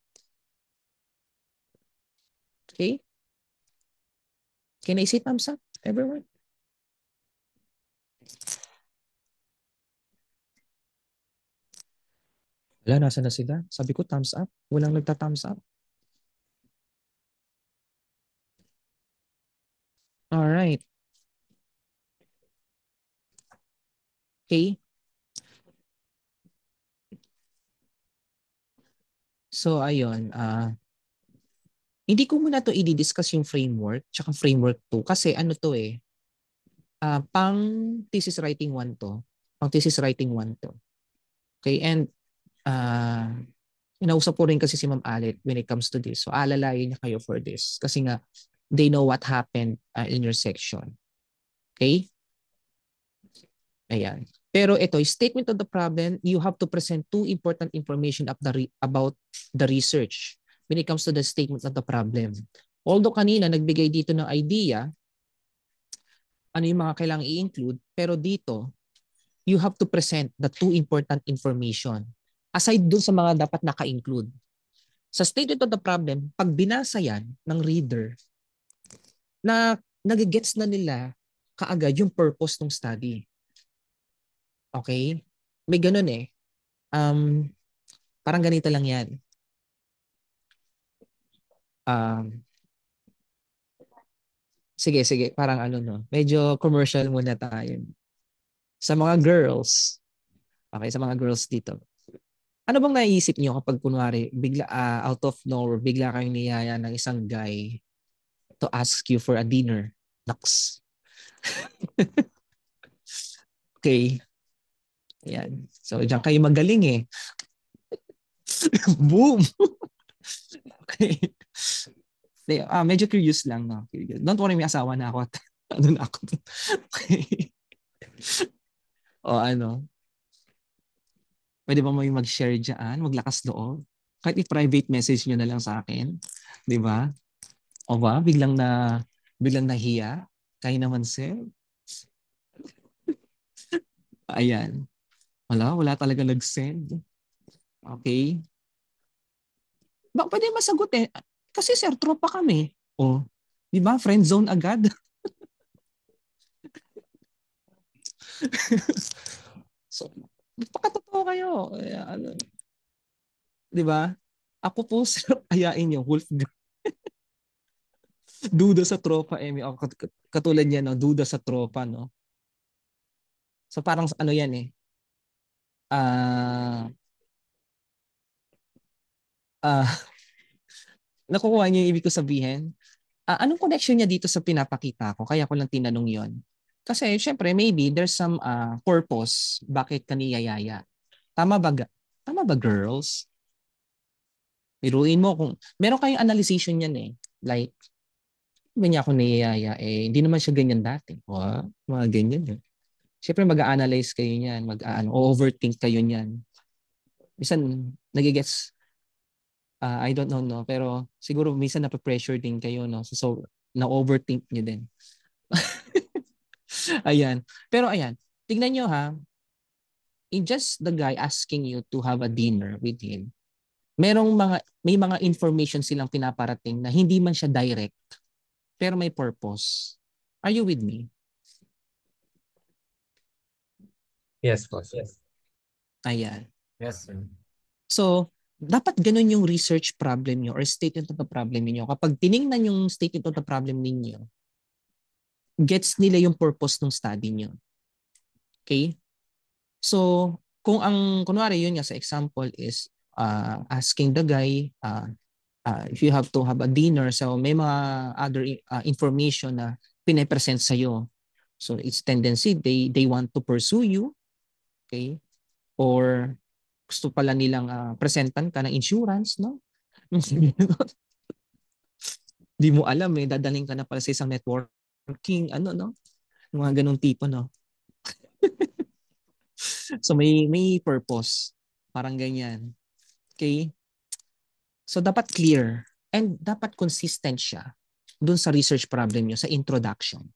Okay? Can I say thumbs up, everyone? Wala, nasa na sila? Sabi ko thumbs up. Walang nagta-thumbs up. All right. Okay. So ayun, hindi ko muna to i-discuss yung framework tsaka framework 2 kasi ano to pang thesis writing 1 to. Pang thesis writing 1 to. Okay, and inausap ko rin kasi si Ma'am Alet when it comes to this. So alalayan niya kayo for this kasi nga they know what happened in your section. Okay? Ayan. Pero ito, statement of the problem, you have to present two important information about the research when it comes to the statement of the problem. Although kanina nagbigay dito ng idea, ano yung mga kailangang i-include, pero dito, you have to present the two important information aside dun sa mga dapat naka-include. Sa statement of the problem, pag binasa yan ng reader, na nagigets na nila kaagad yung purpose ng study. Okay? May ganun parang ganito lang yan. Sige, parang ano no. Medyo commercial muna tayo. Sa mga girls. Okay, sa mga girls dito. Ano bang naiisip niyo kapag kunwari bigla out of nowhere bigla kayong niyaya ng isang guy to ask you for a dinner? Naks. Okay. Ayan. So, diyan kayo magaling Boom! Okay. Medyo curious lang, no? Curious. Don't worry, may asawa na ako. Ano na ako. Okay. O ano, pwede ba mo yung mag-share dyan? Maglakas loob? Kahit i-private message nyo na lang sa akin. Di ba? O ba? Biglang nahiya? Kaya naman, sir. Ayan. Wala talaga nag-send. Okay. Pwede masagot eh. Kasi sir, tropa kami. O, di ba? Friend zone agad. So, pakatotoo kayo. Ano, di ba? Ako po, sir, ayain niyo. Wolfgang. Duda sa tropa, Emi. O, katulad niya, no? Duda sa tropa, no? So, parang ano yan eh. Ah, ah, nakukuha niyo yung ibig ko sabihin? Anong connection niya dito sa pinapakita ko? Kaya ko lang tinanong yon. Kasi syempre maybe there's some purpose bakit ka niyayaya. Tama ba? Tama ba girls? Biruin mo kung meron kayong analyzation yan eh. Like, ba niya ako niyayaya? Hindi naman siya ganyan dati. Mga ganyan eh. Syempre mag-a-analyze kayo niyan, overthink kayo niyan. Minsan nagigets, I don't know, no? Pero siguro minsan nape-pressure din kayo, no? So na-overthink niyo din. Ayan. Pero ayan, tignan nyo ha, in just the guy asking you to have a dinner with him, may mga information silang pinaparating na hindi man siya direct, pero may purpose. Are you with me? Yes, boss. Yes. Ayan. Yes, sir. So, dapat ganun yung research problem nyo or statement of the problem niyo. Kapag tiningnan yung statement of the problem ninyo, gets nila yung purpose ng study nyo. Okay? So, kung ang, kunwari yun nga sa example is asking the guy, if you have to have a dinner, so may mga other information na pinapresent sa'yo. So, it's tendency, they want to pursue you, okay? Or gusto pala nilang presentan ka ng insurance, no? Di mo alam eh, dadaling ka na pala sa isang networking, ano, no? Mga ganong tipo, no? So, may purpose. Parang ganyan. Okay? So, dapat clear and dapat consistent siya dun sa research problem nyo, sa introduction.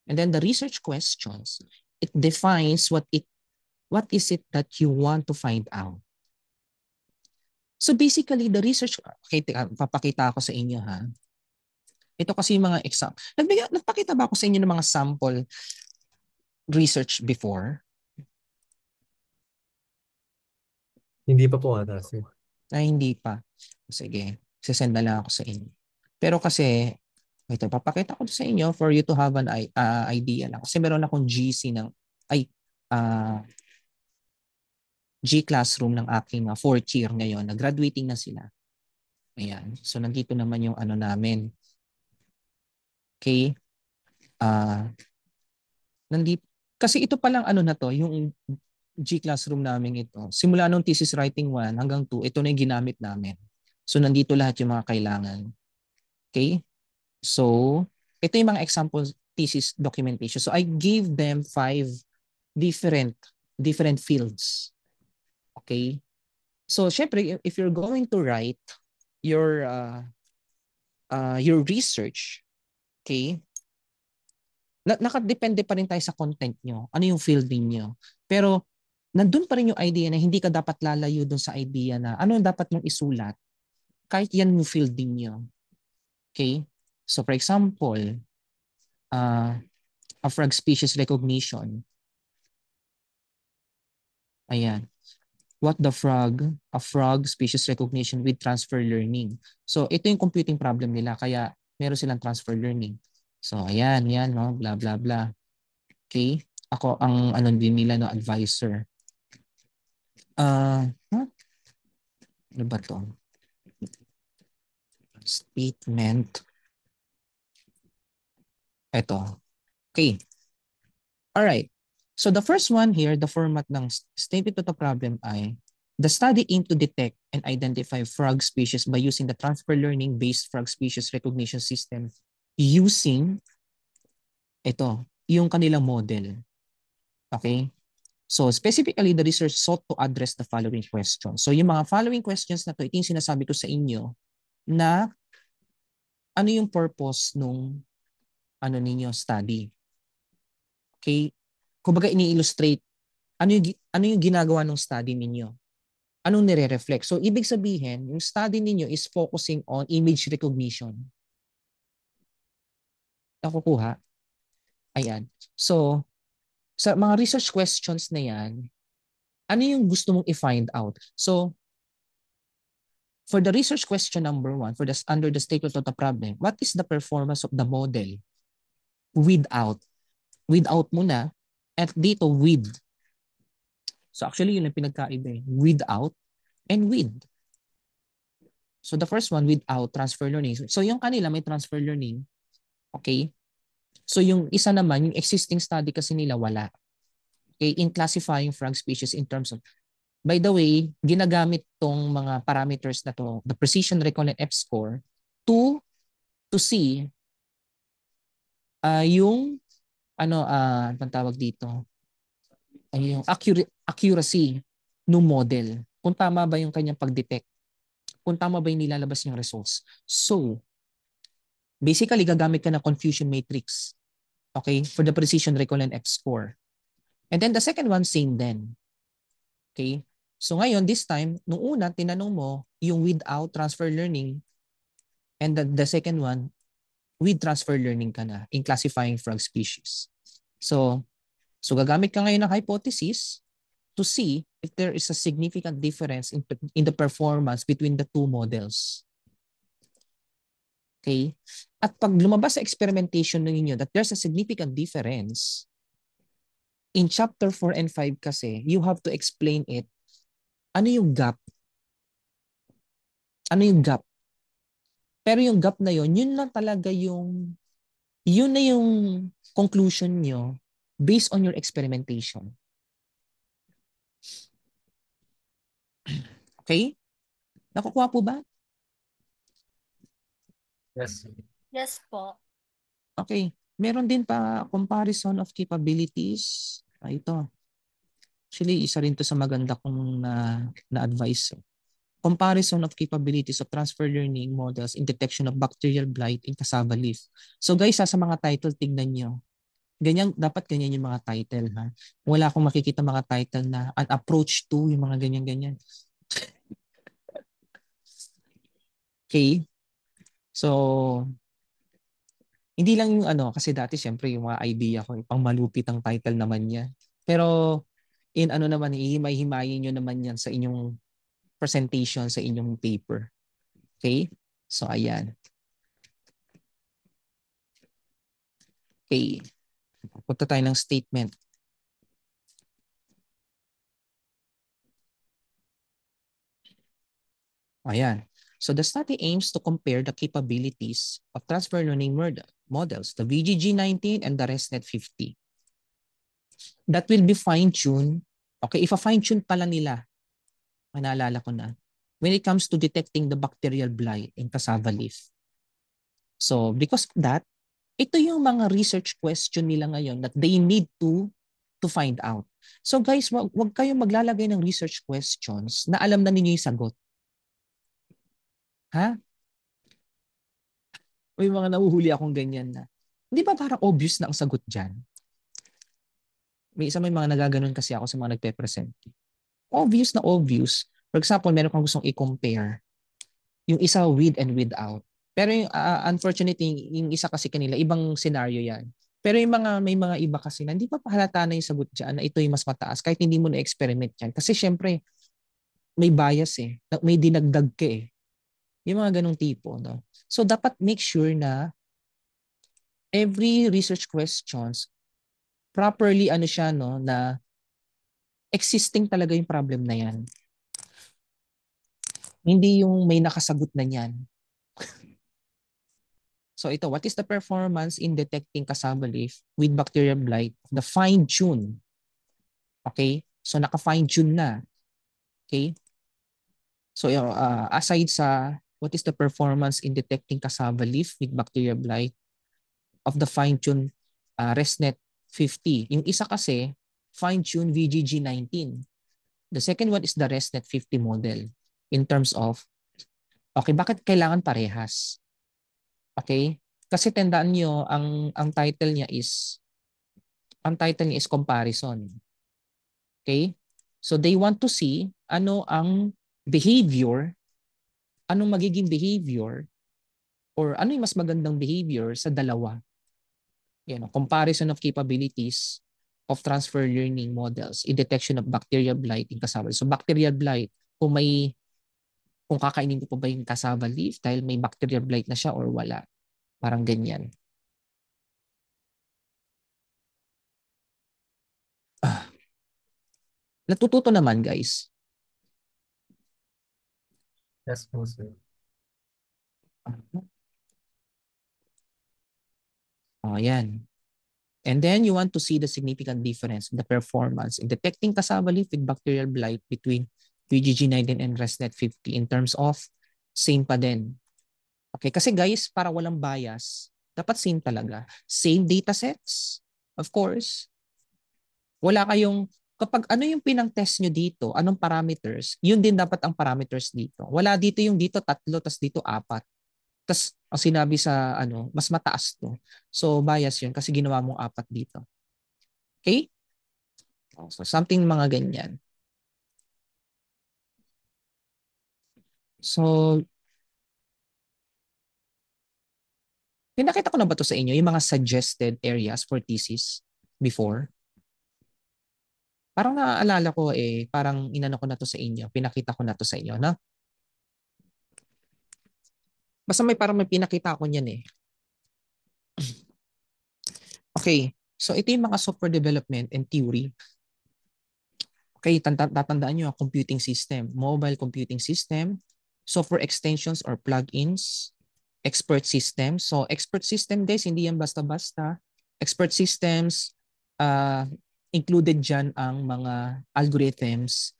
And then the research questions, it defines what is it that you want to find out. So basically, the research, okay, papakita ako sa inyo ha. Ito kasi yung mga example. Nagpakita ba ako sa inyo ng mga sample research before? Hindi pa po ata, sir. Hindi pa. Sige, sisend na lang ako sa inyo. Pero kasi, ito, papakita ko sa inyo for you to have an idea lang. Kasi meron akong GC ng, G classroom ng aking fourth year ngayon. Nag-graduating na sila. Ayan. So, nandito naman yung ano namin. Okay. Nandito. Kasi ito palang ano na to, yung G classroom namin ito. Simula nung thesis writing 1 hanggang 2, ito na yung ginamit namin. So, nandito lahat yung mga kailangan. Okay. So, ito yung mga example thesis documentation. So, I gave them 5 different fields. Okay. So, syempre, if you're going to write your research, okay, nakadepende pa rin tayo sa content nyo. Ano yung field niyo. Pero, nandun pa rin yung idea na hindi ka dapat lalayo dun sa idea na ano yung dapat mong isulat kahit yan yung field niyo. Okay? So, for example, a frog species recognition. Ayan. What the frog? A frog species recognition with transfer learning. So, ito yung computing problem nila. Kaya, meron silang transfer learning. So, ayan, yan, no? Blah, blah, blah. Okay? Ako ang ano din nila, no? Advisor. Ano ba to? Statement. Ito. Okay. Alright. So, the first one here, the format ng statement of the problem ay The study aimed to detect and identify frog species by using the transfer learning-based frog species recognition system using yung kanilang model. Okay? So specifically, the research sought to address the following questions. So yung mga following questions na ito yung sinasabi ko sa inyo na ano yung purpose nung ninyo study. Okay? Kumbaga ini-illustrate ano yung ginagawa ng study ninyo. Anong nire-reflect? So ibig sabihin, yung study ninyo is focusing on image recognition. Nakukuha? Ayan. So sa mga research questions na yan, ano yung gusto mong i-find out? So for the research question number 1, under the statement of the problem, what is the performance of the model without? Without muna, at dito with. So actually, yun ang pinagkaiba eh. Without and with. So the first one, without transfer learning. So yung kanila may transfer learning. Okay? So yung isa naman, yung existing study kasi nila wala. Okay? In classifying frog species in terms of, by the way, ginagamit tong mga parameters na to, the precision, recall, and F-score, to see yung anong tawag dito? Yung accuracy ng model. Kung tama ba yung kanyang pag-detect. Kung tama ba yung nilalabas yung results. So, basically, gagamit ka ng confusion matrix. Okay? For the precision, recall, and F-score. And then the second one, same then. Okay? So ngayon, this time, nung una, tinanong mo yung without transfer learning, and the second one, with transfer learning ka na in classifying frog species. So gagamit ka ngayon ng hypothesis to see if there is a significant difference in the performance between the two models. Okay? At pag lumabas sa experimentation ninyo that there's a significant difference, in chapter 4 and 5 kasi, you have to explain it. Ano yung gap? Ano yung gap? Pero yung gap na yun lang talaga yun na yung conclusion nyo based on your experimentation. Okay? Nakukuha po ba? Yes. Yes po. Okay. Meron din pa comparison of capabilities. Ito. Actually, isa rin to sa maganda kong na-advise. Comparison of capabilities of transfer learning models in detection of bacterial blight in cassava leaf. So guys, sa mga title, tignan nyo. Dapat ganyan yung mga title. Ha? Wala akong makikita mga title na an approach to, yung mga ganyan-ganyan. Okay? So, hindi lang yung kasi dati syempre yung mga idea ko, pang malupit ang title naman niya. Pero, naman, ihimay-himayin nyo naman yan sa inyong presentation, sa inyong paper. Okay? So, ayan. Okay. Punta tayo ng statement. Ayan. So the study aims to compare the capabilities of transfer learning models, the VGG19 and the ResNet 50. That will be fine-tuned. Okay, if fine-tune pala nila, naalala ko na, when it comes to detecting the bacterial blight in cassava leaf. So because of that, ito yung mga research question nila ngayon that they need to find out. So guys, wag kayong maglalagay ng research questions na alam na ninyo yung sagot. Ha? May mga nahuhuli akong ganyan na. Hindi ba parang obvious na ang sagot dyan? May mga nagaganon kasi ako sa mga nagpe-present. Obvious na obvious. For example, meron kang gustong i-compare. Yung isa with and without. Pero yung, unfortunately, yung isa kasi kanila, ibang scenario yan. Pero may mga iba kasi na hindi pa pahalata na yung sagot dyan na ito yung mas mataas kahit hindi mo na-experiment yan. Kasi syempre, may bias eh. May dinagdag ka eh. Yung mga ganong tipo. No? So, dapat make sure na every research questions, properly siya, no, na existing talaga yung problem na yan. Hindi yung may nakasagot na yan. So ito, what is the performance in detecting cassava leaf with bacterial blight? The fine-tune. Okay? So naka-fine-tune na. Okay? So aside sa what is the performance in detecting cassava leaf with bacterial blight of the fine-tune ResNet 50. Yung isa kasi, fine-tune VGG19. The second one is the ResNet 50 model in terms of, okay, bakit kailangan parehas? Okay? Kasi tandaan nyo, ang title niya is comparison. Okay? So they want to see ano ang behavior, anong magiging behavior, or ano yung mas magandang behavior sa dalawa. Yan, comparison of capabilities of transfer learning models in detection of bacterial blight in cassava. So bacterial blight, kung kakainin ko pa ba yung cassava leaf dahil may bacterial blight na siya or wala. Parang ganyan. Natututo naman, guys. Yes po, sir. Oh, yan. And then you want to see the significant difference in the performance in detecting cassava leaf with bacterial blight between VGG19 and ResNet 50 in terms of same pa din. Okay, kasi guys, para walang bias, dapat same talaga. Same data sets, of course. Wala kayong, kapag ano yung pinang-test nyo dito, anong parameters, yun din dapat ang parameters dito. Wala dito yung dito 3, tas dito 4. Tas ang sinabi sa mas mataas to. So bias yun kasi ginawa mong 4 dito. Okay? So something mga ganyan. So pinakita ko na ba to sa inyo, yung mga suggested areas for thesis before? Parang naaalala ko parang inano ko na to sa inyo, pinakita ko na to sa inyo, no? Basta parang may pinakita ko niyan eh. Okay, so ito yung mga software development and theory. Okay, tatandaan nyo, computing system, mobile computing system, software extensions or plugins, expert systems. So expert system guys, hindi yan basta-basta. Expert systems, included dyan ang mga algorithms,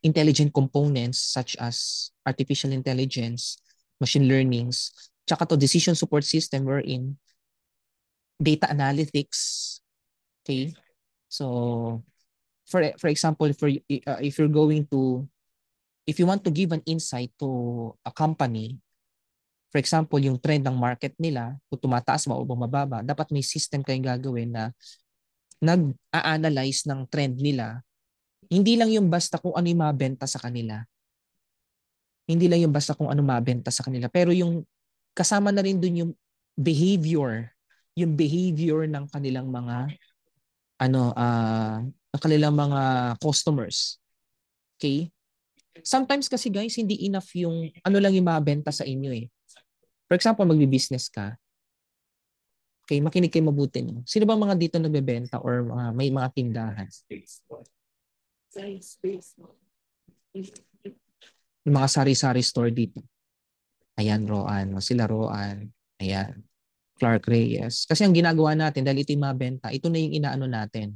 intelligent components such as artificial intelligence, machine learnings, tsaka to decision support system wherein data analytics. Okay, so for example, if you're going to, if you want to give an insight to a company, for example, yung trend ng market nila, kung tumataas ba o bumababa, dapat may system kayong gagawin na nag-a-analyze ng trend nila. Hindi lang yung basta kung ano yung mabenta sa kanila. Hindi lang yung basta kung ano mabenta sa kanila. Pero yung kasama na rin dun yung behavior ng kanilang mga ng kanilang mga customers. Okay? Sometimes kasi guys, hindi enough yung ano lang yung mabenta sa inyo eh. For example, magbi-business ka. Okay, makinig kayo mabuti niyo. Sino ba mga dito nagbebenta or may mga tindahan? Yung mga sari-sari store dito. Ayan, Roan. Sila Roan. Ayan. Clark Reyes. Kasi ang ginagawa natin, dahil ito yung mabenta, ito na yung inaano natin.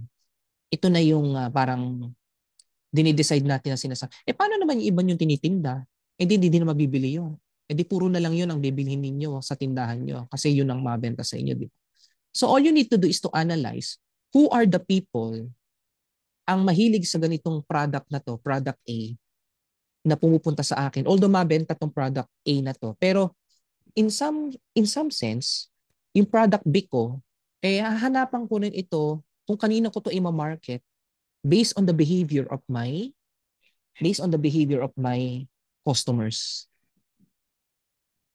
Ito na yung parang dinidecide natin na sinasabi. Paano naman yung iba yung tinitinda? Hindi na mabibili yun. Di puro na lang yun ang bibilhin ninyo sa tindahan nyo kasi yun ang mabenta sa inyo. Di ba? So all you need to do is to analyze who are the people ang mahilig sa ganitong product na to, product A, na pumupunta sa akin. Although mabenta tong product A na to. Pero in some sense, yung product B ko, hahanapan ko rin ito kung kanino ko to i-market based on the behavior of my customers.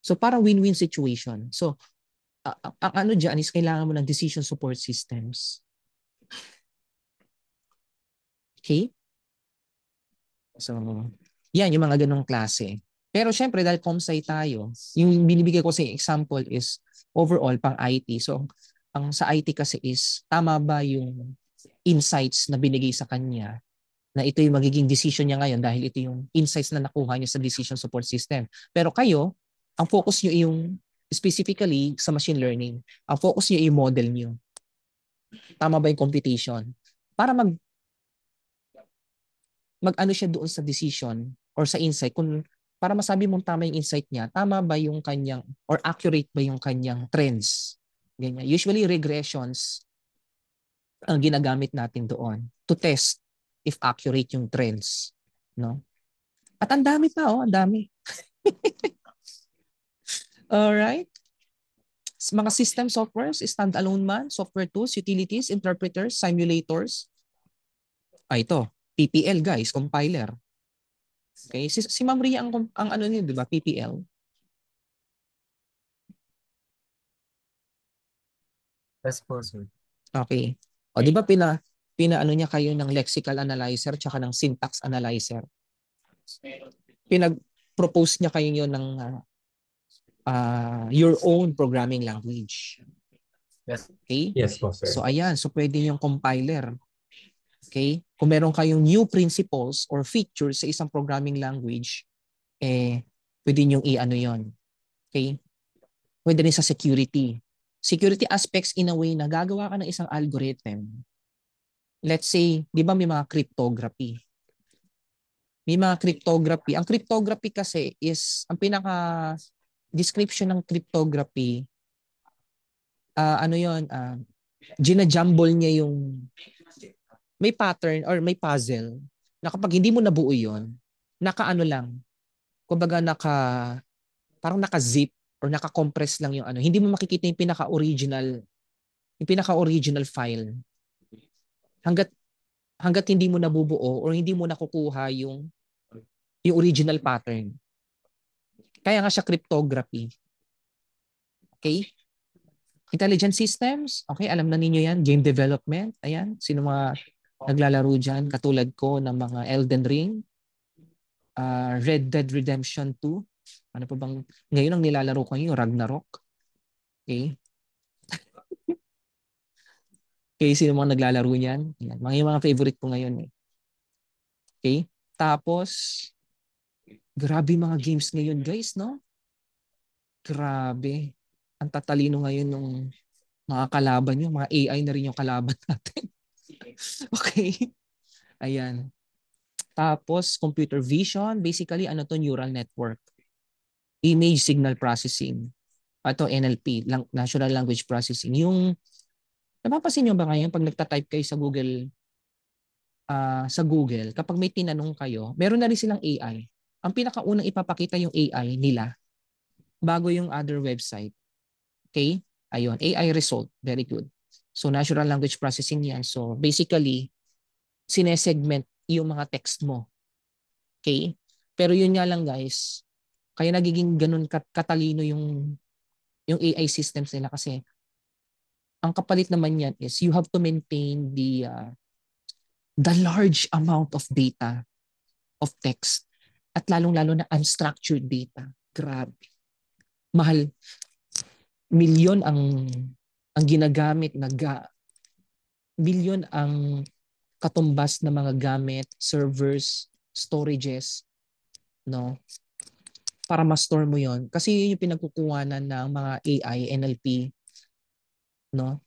So parang win-win situation. So ang ano dyan is kailangan mo ng decision support systems. Okay? So yan yung mga ganong klase. Pero syempre dahil ComSci tayo, yung binibigay ko sa example is overall pang IT. So ang sa IT kasi is tama ba yung insights na binigay sa kanya na ito yung magiging decision niya ngayon dahil ito yung insights na nakuha niya sa decision support system. Pero kayo, ang focus niyo yung specifically sa machine learning, ang focus niyo yung model niyo. Tama ba yung computation? Para mag ano siya doon sa decision or sa insight, kung para masabi mong tama yung insight niya, tama ba yung kanyang, or accurate ba yung kanyang trends. Ganyan. Usually regressions ang ginagamit natin doon to test if accurate yung trends. No? At ang dami pa, ang dami. Alright. Mga system softwares, standalone man, software tools, utilities, interpreters, simulators. Ito, PPL guys, compiler. Okay, si Ma'am Ria ang ano niyo, 'di ba? PPL. Yes po, sir. Okay. O 'di ba pinaano niya kayo ng lexical analyzer tsaka ng syntax analyzer. Pinag-propose niya kayo yun ng your own programming language. Yes. Okay? Yes po, sir. So ayan, so pwede yung compiler. Okay? Kung meron kayong new principles or features sa isang programming language, pwede nyo i-ano yun. Okay? Pwede rin sa security. Security aspects in a way na gagawa ka ng isang algorithm. Let's say, di ba may mga cryptography? May mga cryptography. Ang cryptography kasi is, ang pinaka description ng cryptography, ano yun, ginajumble niya yung may pattern or may puzzle na kapag hindi mo nabuo yun, naka-ano lang, kumbaga parang naka-zip or naka-compress lang yung ano. Hindi mo makikita yung pinaka-original file. Hanggat hindi mo nabubuo or hindi mo nakukuha yung original pattern. Kaya nga siya cryptography. Okay? Intelligent systems, okay, alam na ninyo yan. Game development, ayan. Sino mga naglalaro dyan? Katulad ko ng mga Elden Ring, Red Dead Redemption 2. Ano pa bang, ngayon ang nilalaro ko yung Ragnarok. Okay? Okay, sino mga naglalaro niyan? Ayan, yung mga favorite ko ngayon. Okay? Tapos, grabe mga games ngayon guys, no? Grabe. Ang tatalino ngayon ng mga kalaban nyo. Mga AI na rin yung kalaban natin. Okay? Ayan. Tapos, computer vision. Basically, ano to? Neural network. Image signal processing. Ito, NLP. Natural language processing. Yung, napapansin nyo ba ngayon pag nagta-type kayo sa Google, kapag may tinanong kayo, meron na rin silang AI. Ang pinakaunang ipapakita yung AI nila bago yung other website. Okay? Ayun, AI result. Very good. So, natural language processing yan. So, basically, sinesegment yung mga text mo. Okay? Pero yun nga lang guys, kaya nagiging ganun katalino yung AI systems nila kasi ang kapalit naman yan is you have to maintain the large amount of data of text at lalong-lalo na unstructured data. Grabe. Mahal. Milyon ang ginagamit milyon ang katumbas na mga gamit, servers, storages, no? Para ma-store mo 'yon. Kasi yun yung pinagkukuhanan ng mga AI, NLP, no?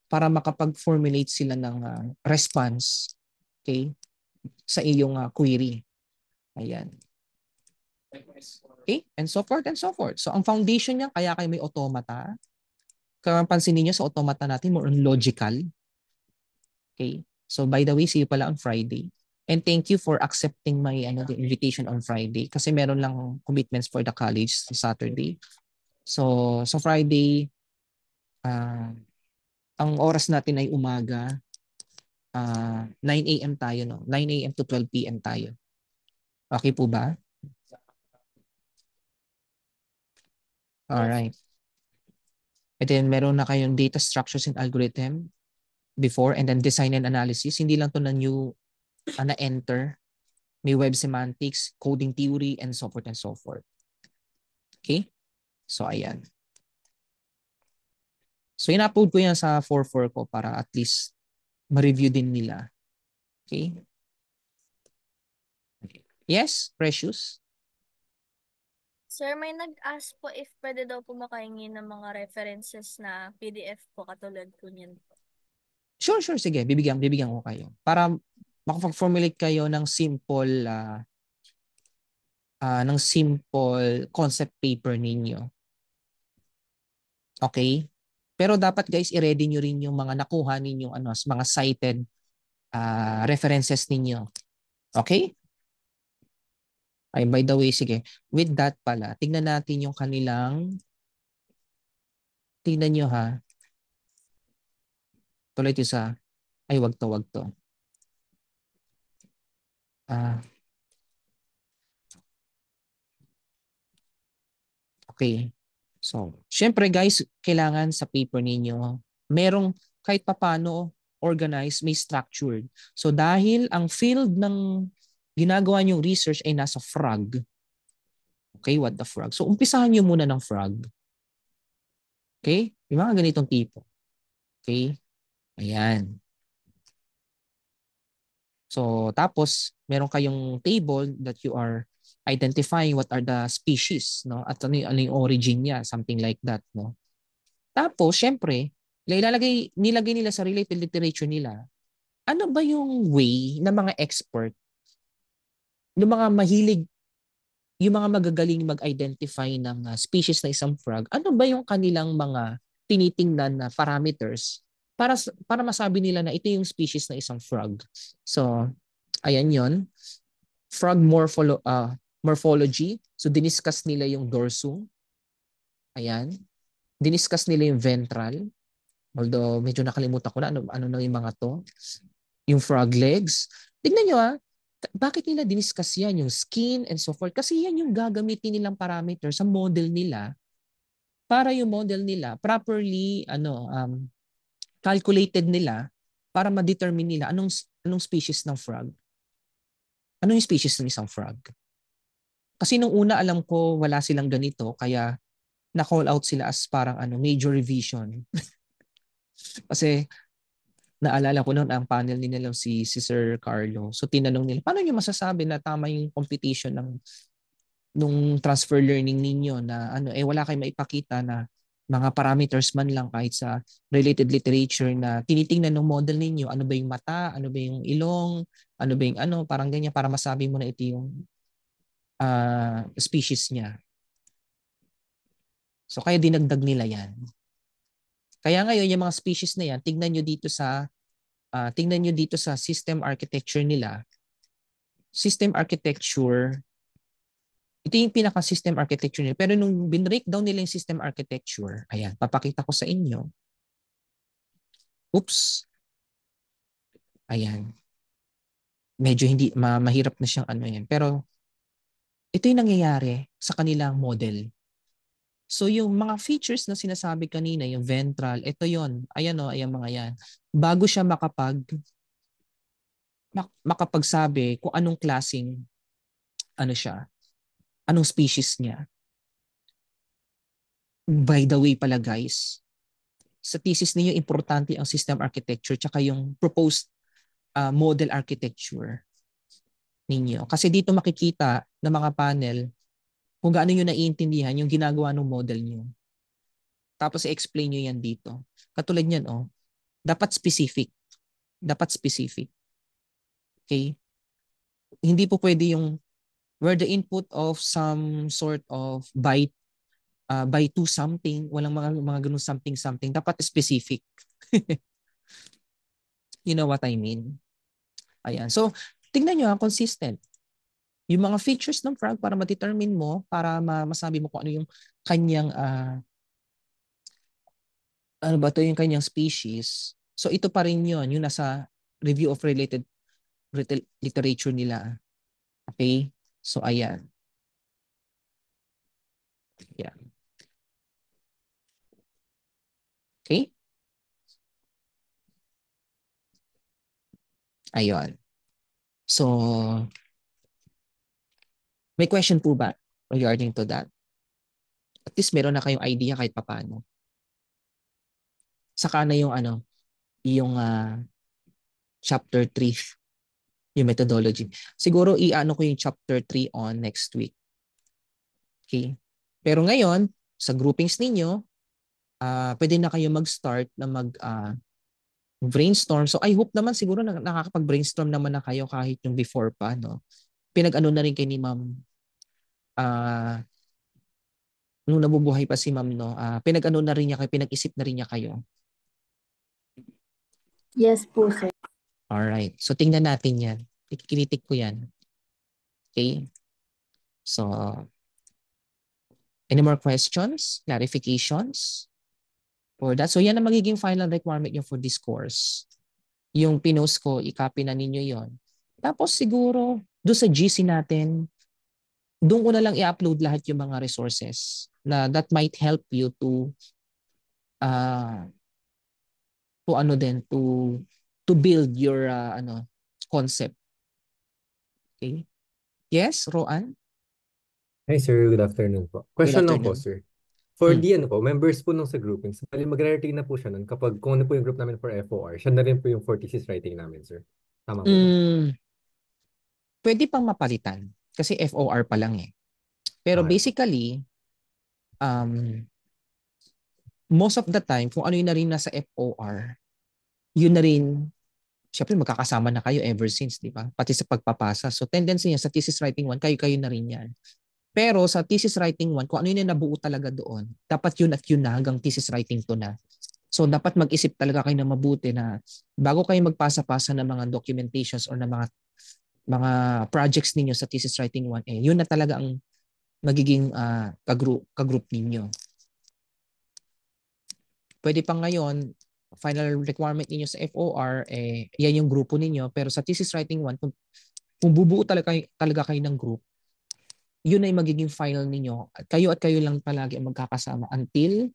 Para makapag-formulate sila ng response, okay? Sa iyong query. Ayan. Okay? And so forth and so forth. So ang foundation niya, kaya kayo may automata. Kaya pansin niyo sa automata natin, more on logical. Okay? So by the way, see you pala on Friday. And thank you for accepting my the invitation on Friday kasi meron lang commitments for the college sa Saturday. So sa Friday, ang oras natin ay umaga, 9 a.m. tayo, no? 9 a.m. to 12 p.m. tayo. Okay po ba? Alright. And then meron na kayong data structures and algorithm before and then design and analysis. Hindi lang to na new na-enter. May web semantics, coding theory, and so forth and so forth. Okay? So, ayan. So, in-upload ko yan sa 4.4 ko para at least ma-review din nila. Okay? Yes, Precious? Sir, may nag-ask po if pwede daw po makahingi ng mga references na PDF po katulad po niyan po. Sure. Sige, bibigyan ko kayo. Para makapag-formulate kayo ng simple ng simple concept paper ninyo. Okay? Pero dapat guys, i-ready nyo rin yung mga nakuha ninyong mga cited references ninyo. Okay? Ay, by the way, sige. With that pala, tignan natin yung kanilang, tignan nyo ha. Tuloy ito sa, ay wag to, wag to. Okay. So, syempre guys, kailangan sa paper ninyo, merong kahit papano organized, may structured. So dahil ang field ng ginagawa niyong research ay nasa frog. Okay, what the frog? So umpisahan niyo muna ng frog. Okay? Yung mga ganitong tipo. Okay? Ayan. So tapos, meron kayong table that you are identifying what are the species, no? At ano yung origin niya, something like that, no? Tapos, syempre, nilagay nila sa related literature nila, ano ba yung way ng mga expert, ng mga mahilig, yung mga magagaling mag-identify ng species na isang frog, ano ba yung kanilang mga tinitingnan na parameters para masabi nila na ito yung species na isang frog. So, ayan yon. Frog morphology. So, diniscuss nila yung dorsum. Ayan. Diniscuss nila yung ventral. Although medyo nakalimutan ko na ano na yung mga to. Yung frog legs. Tignan nyo bakit nila diniscuss yan? Yung skin and so forth. Kasi yan yung gagamitin nilang parameter sa model nila para yung model nila properly calculated nila para ma-determine nila anong species ng frog. Ano yung species ng isang frog? Kasi nung una alam ko wala silang ganito kaya na-call out sila as parang major revision. Kasi naalala ko noon ang panel nila si Sir Carlo. So tinanong nila, paano niyo masasabi na tama yung competition nung transfer learning ninyo na wala kayong maipakita na mga parameters man lang kahit sa related literature na tinitingnan ng model ninyo, ano ba yung mata, ano ba yung ilong, ano ba yung parang ganyan para masabi mo na ito yung species niya. So kaya dinagdag nila yan. Kaya ngayon yung mga species na yan, tingnan nyo dito sa system architecture nila. System architecture, ito yung pinaka-system architecture nila. Pero nung bin-breakdown nila yung system architecture, ayan, papakita ko sa inyo. Oops. Ayan. Medyo hindi, mahirap na siyang yan. Pero ito yung nangyayari sa kanilang model. So yung mga features na sinasabi kanina, yung ventral, ito yon. Ayan ayan mga yan. Bago siya makapagsabi kung anong klaseng siya, anong species niya. By the way pala guys, sa thesis ninyo importante ang system architecture tsaka yung proposed model architecture ninyo. Kasi dito makikita ng mga panel kung gaano nyo naiintindihan yung ginagawa ng model nyo. Tapos i-explain nyo yan dito. Katulad yan, dapat specific. Dapat specific. Okay? Hindi po pwede yung where the input of some sort of by to something, walang mga ganun something. Dapat specific. You know what I mean? Ayan. So, tingnan nyo consistent. Yung mga features ng frog para ma-determine mo, para masabi mo kung ano yung kanyang yung kanyang species. So ito pa rin yun, yung nasa review of related literature nila. Okay? So ayan. Yeah. Okay? Ayun. So, may question po ba regarding to that? At least meron na kayong idea kahit papaano. Saka na yung yung chapter 3, yung methodology. Siguro ko yung chapter 3 on next week. Okay? Pero ngayon, sa groupings ninyo, pwede na kayo mag-start na brainstorm. So I hope naman siguro nakakapag-brainstorm naman na kayo kahit yung before pa, no? Pinag-ano na rin kay ni Ma'am nung nabubuhay pa si ma'am, no, pinag-ano na rin niya kayo, pinag-isip na rin niya kayo. Yes po, sir. Alright. So, tingnan natin yan. Kinitik ko yan. Okay? So, any more questions? Clarifications? For that? So, yan ang magiging final requirement nyo for this course. Yung pinost ko, i-copy na ninyo yon. Tapos siguro, doon sa GC natin, doon ko na lang i-upload lahat yung mga resources na that might help you to ano din, to build your concept. Okay? Yes, Roan? Hi sir, good afternoon po. Question lang po afternoon. sir. For the members po nung sa groupings, bali mag-retain na po siya nun kapag kung ano po yung group namin for FOR, siya na rin po yung for thesis writing namin sir. Tama po ba? Pwede pang mapalitan kasi FOR pa lang eh. Pero Okay. basically, most of the time, kung ano yun na rin nasa FOR, yun na rin, syempre magkakasama na kayo ever since, di ba? Pati sa pagpapasa. So tendency niya sa thesis writing 1, kayo-kayo na rin yan. Pero sa thesis writing 1, kung ano yun yung nabuo talaga doon, dapat yun at yun na hanggang thesis writing 2 na. So dapat mag-isip talaga kayo na mabuti na bago kayo magpasa-pasa ng mga documentations or ng mga projects ninyo sa thesis writing 1, yun na talaga ang magiging ka-group ninyo. Pwede pa ngayon, final requirement ninyo sa FOR, yan yung grupo ninyo. Pero sa thesis writing 1, kung bubuo talaga kayo ng group, yun ay magiging final ninyo. Kayo at kayo lang palagi ang magkakasama until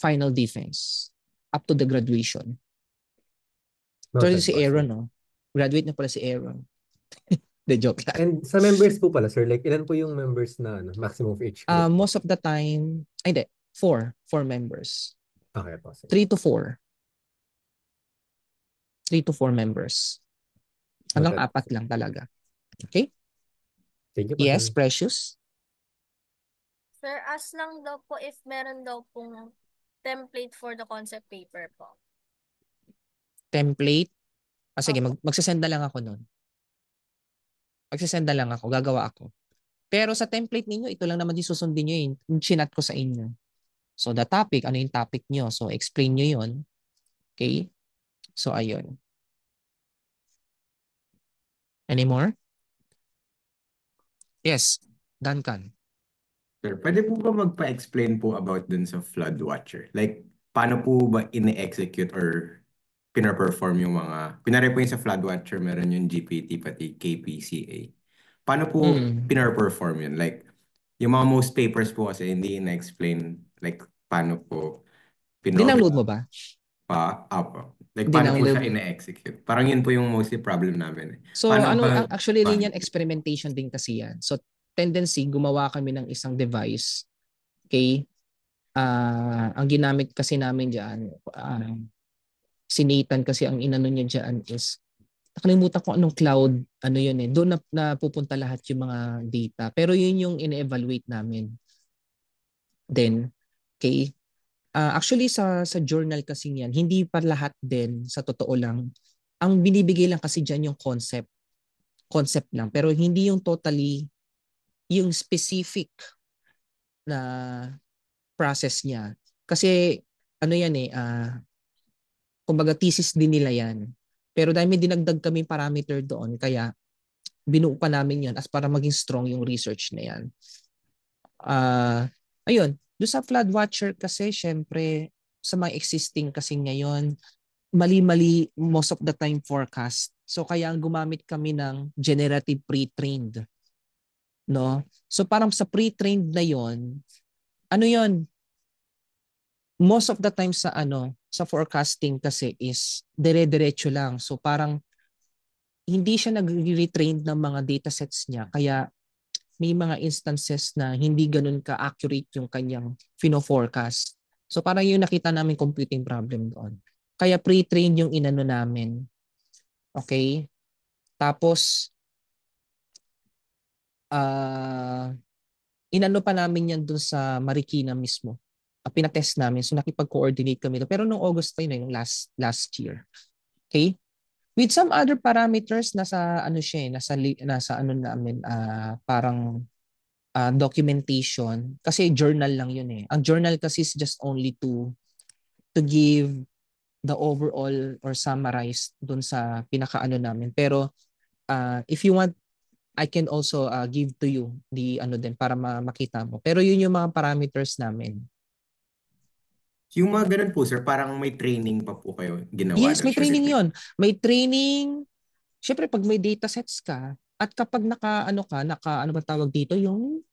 final defense. Up to the graduation. So, Noted si po, sir. Aaron, no? Graduate na pala si Aaron. The joke lang. And sa members po pala sir, like ilan po yung members na maximum of each group? Most of the time, hindi, 4 members. Okay po sir. 3 to 4. 3 to 4 members. Hanggang Noted. 4 lang talaga. Okay? Thank you po Yes, sir. Precious? Sir, ask lang daw po if meron daw pong template for the concept paper po. Template? Sige, Opo. magsasend na lang ako nun. Magsasend na lang ako, gagawa ako. Pero sa template ninyo, ito lang naman yung susundin nyo yung chinat ko sa inyo. So the topic, ano yung topic nyo? So explain nyo yun. Okay? So ayun. Any more? Yes, Duncan. Sir, pwede po ba magpa-explain po about dun sa flood watcher? Like, paano po ba ine-execute or pina-perform yung mga... Kunwari po yung sa flood watcher, meron yung GPT pati KPCA. Paano po pina-perform yun? Like, yung mga most papers po kasi hindi na-explain like paano po Dinownload mo ba? Like, paano po Dinownload siya mo. ine-execute? Parang yun po yung mostly problem namin. So Paano ba- actually rin yan, experimentation din kasi yan. So tendency, gumawa kami ng isang device. Okay? Ang ginamit kasi namin dyan, si Nathan kasi ang inano niya dyan is, nakalimutan ko anong cloud, ano yun eh. Doon na pupunta lahat yung mga data. Pero yun yung ine-evaluate namin. Then, okay, actually sa journal kasi yan, hindi pa lahat din sa totoo lang. Ang binibigay lang kasi dyan yung concept lang. Pero hindi yung totally, yung specific na process niya. Kasi ano yan eh, kumbaga thesis din nila yan. Pero dahil may dinagdag kami parameter doon, kaya binuo pa namin yan as para maging strong yung research na yan. Ayun, doon sa flood watcher kasi syempre sa mga existing kasi ngayon, mali-mali most of the time forecast. So kaya ang gumamit kami ng generative pre-trained. No? So parang sa pre-trained na yon, ano yon? Most of the time sa sa forecasting kasi is dire-diretso lang. So parang hindi siya nag-retrain ng mga datasets niya. Kaya may mga instances na hindi ganun ka-accurate yung kanyang fino-forecast. So parang yung nakita namin computing problem doon. Kaya pre-trained yung inano namin. Okay? Tapos, inano pa namin yan doon sa Marikina mismo. Pinatest namin. So nakipag-coordinate kami doon. Pero nung August pa yun, yung last year. Okay? With some other parameters, nasa ano siya, nasa ano namin, parang documentation kasi journal lang yun eh. Ang journal kasi is just only to give the overall or summarize dun sa pinakaano namin. Pero if you want, I can also give to you the ano din para makita mo. Pero yun yung mga parameters namin. Yung mga ganun po, sir, parang may training pa po kayo ginawa Yes, doon may training specific. yon. May training. Syempre pag may data sets ka at kapag ano ba tawag dito yung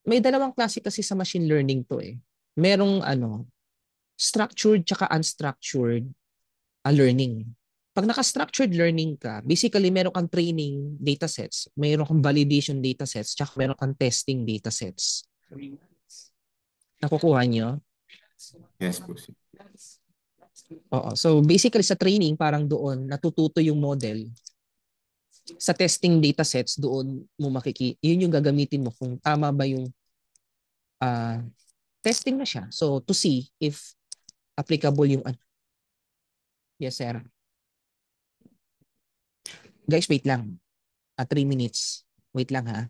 may dalawang klase kasi sa machine learning to eh. Merong structured tsaka unstructured learning. Pag naka-structured learning ka, basically meron kang training datasets, meron kang validation datasets, tsaka meron kang testing datasets. Nakukuha nyo? Yes po, sir. Oo. So basically sa training, parang doon natututo yung model. Sa testing datasets, doon mo yun yung gagamitin mo kung tama ba yung testing na siya. So to see if applicable yung yes, sir. Guys, wait lang. 3 minutes. Wait lang ha.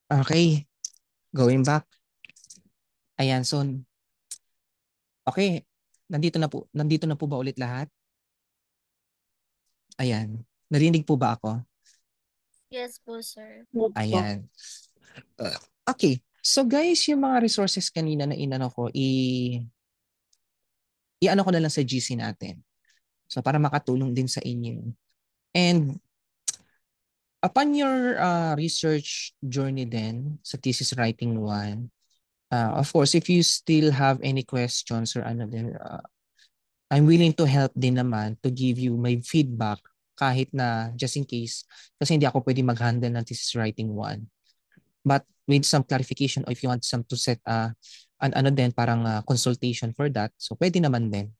Okay. Going back. Ayan, so okay. Nandito na po ba ulit lahat? Ayan. Narinig po ba ako? Yes po, sir. Ayan. Okay. So guys, yung mga resources kanina na inano ko, i-ano ko na lang sa GC natin. So para makatulong din sa inyo. And Upon your research journey then sa thesis writing 1, of course, if you still have any questions or ano din, I'm willing to help din naman to give you my feedback kahit na just in case kasi hindi ako pwede mag-handle ng thesis writing 1. But with some clarification or if you want some to set an ano din parang consultation for that, so pwede naman din.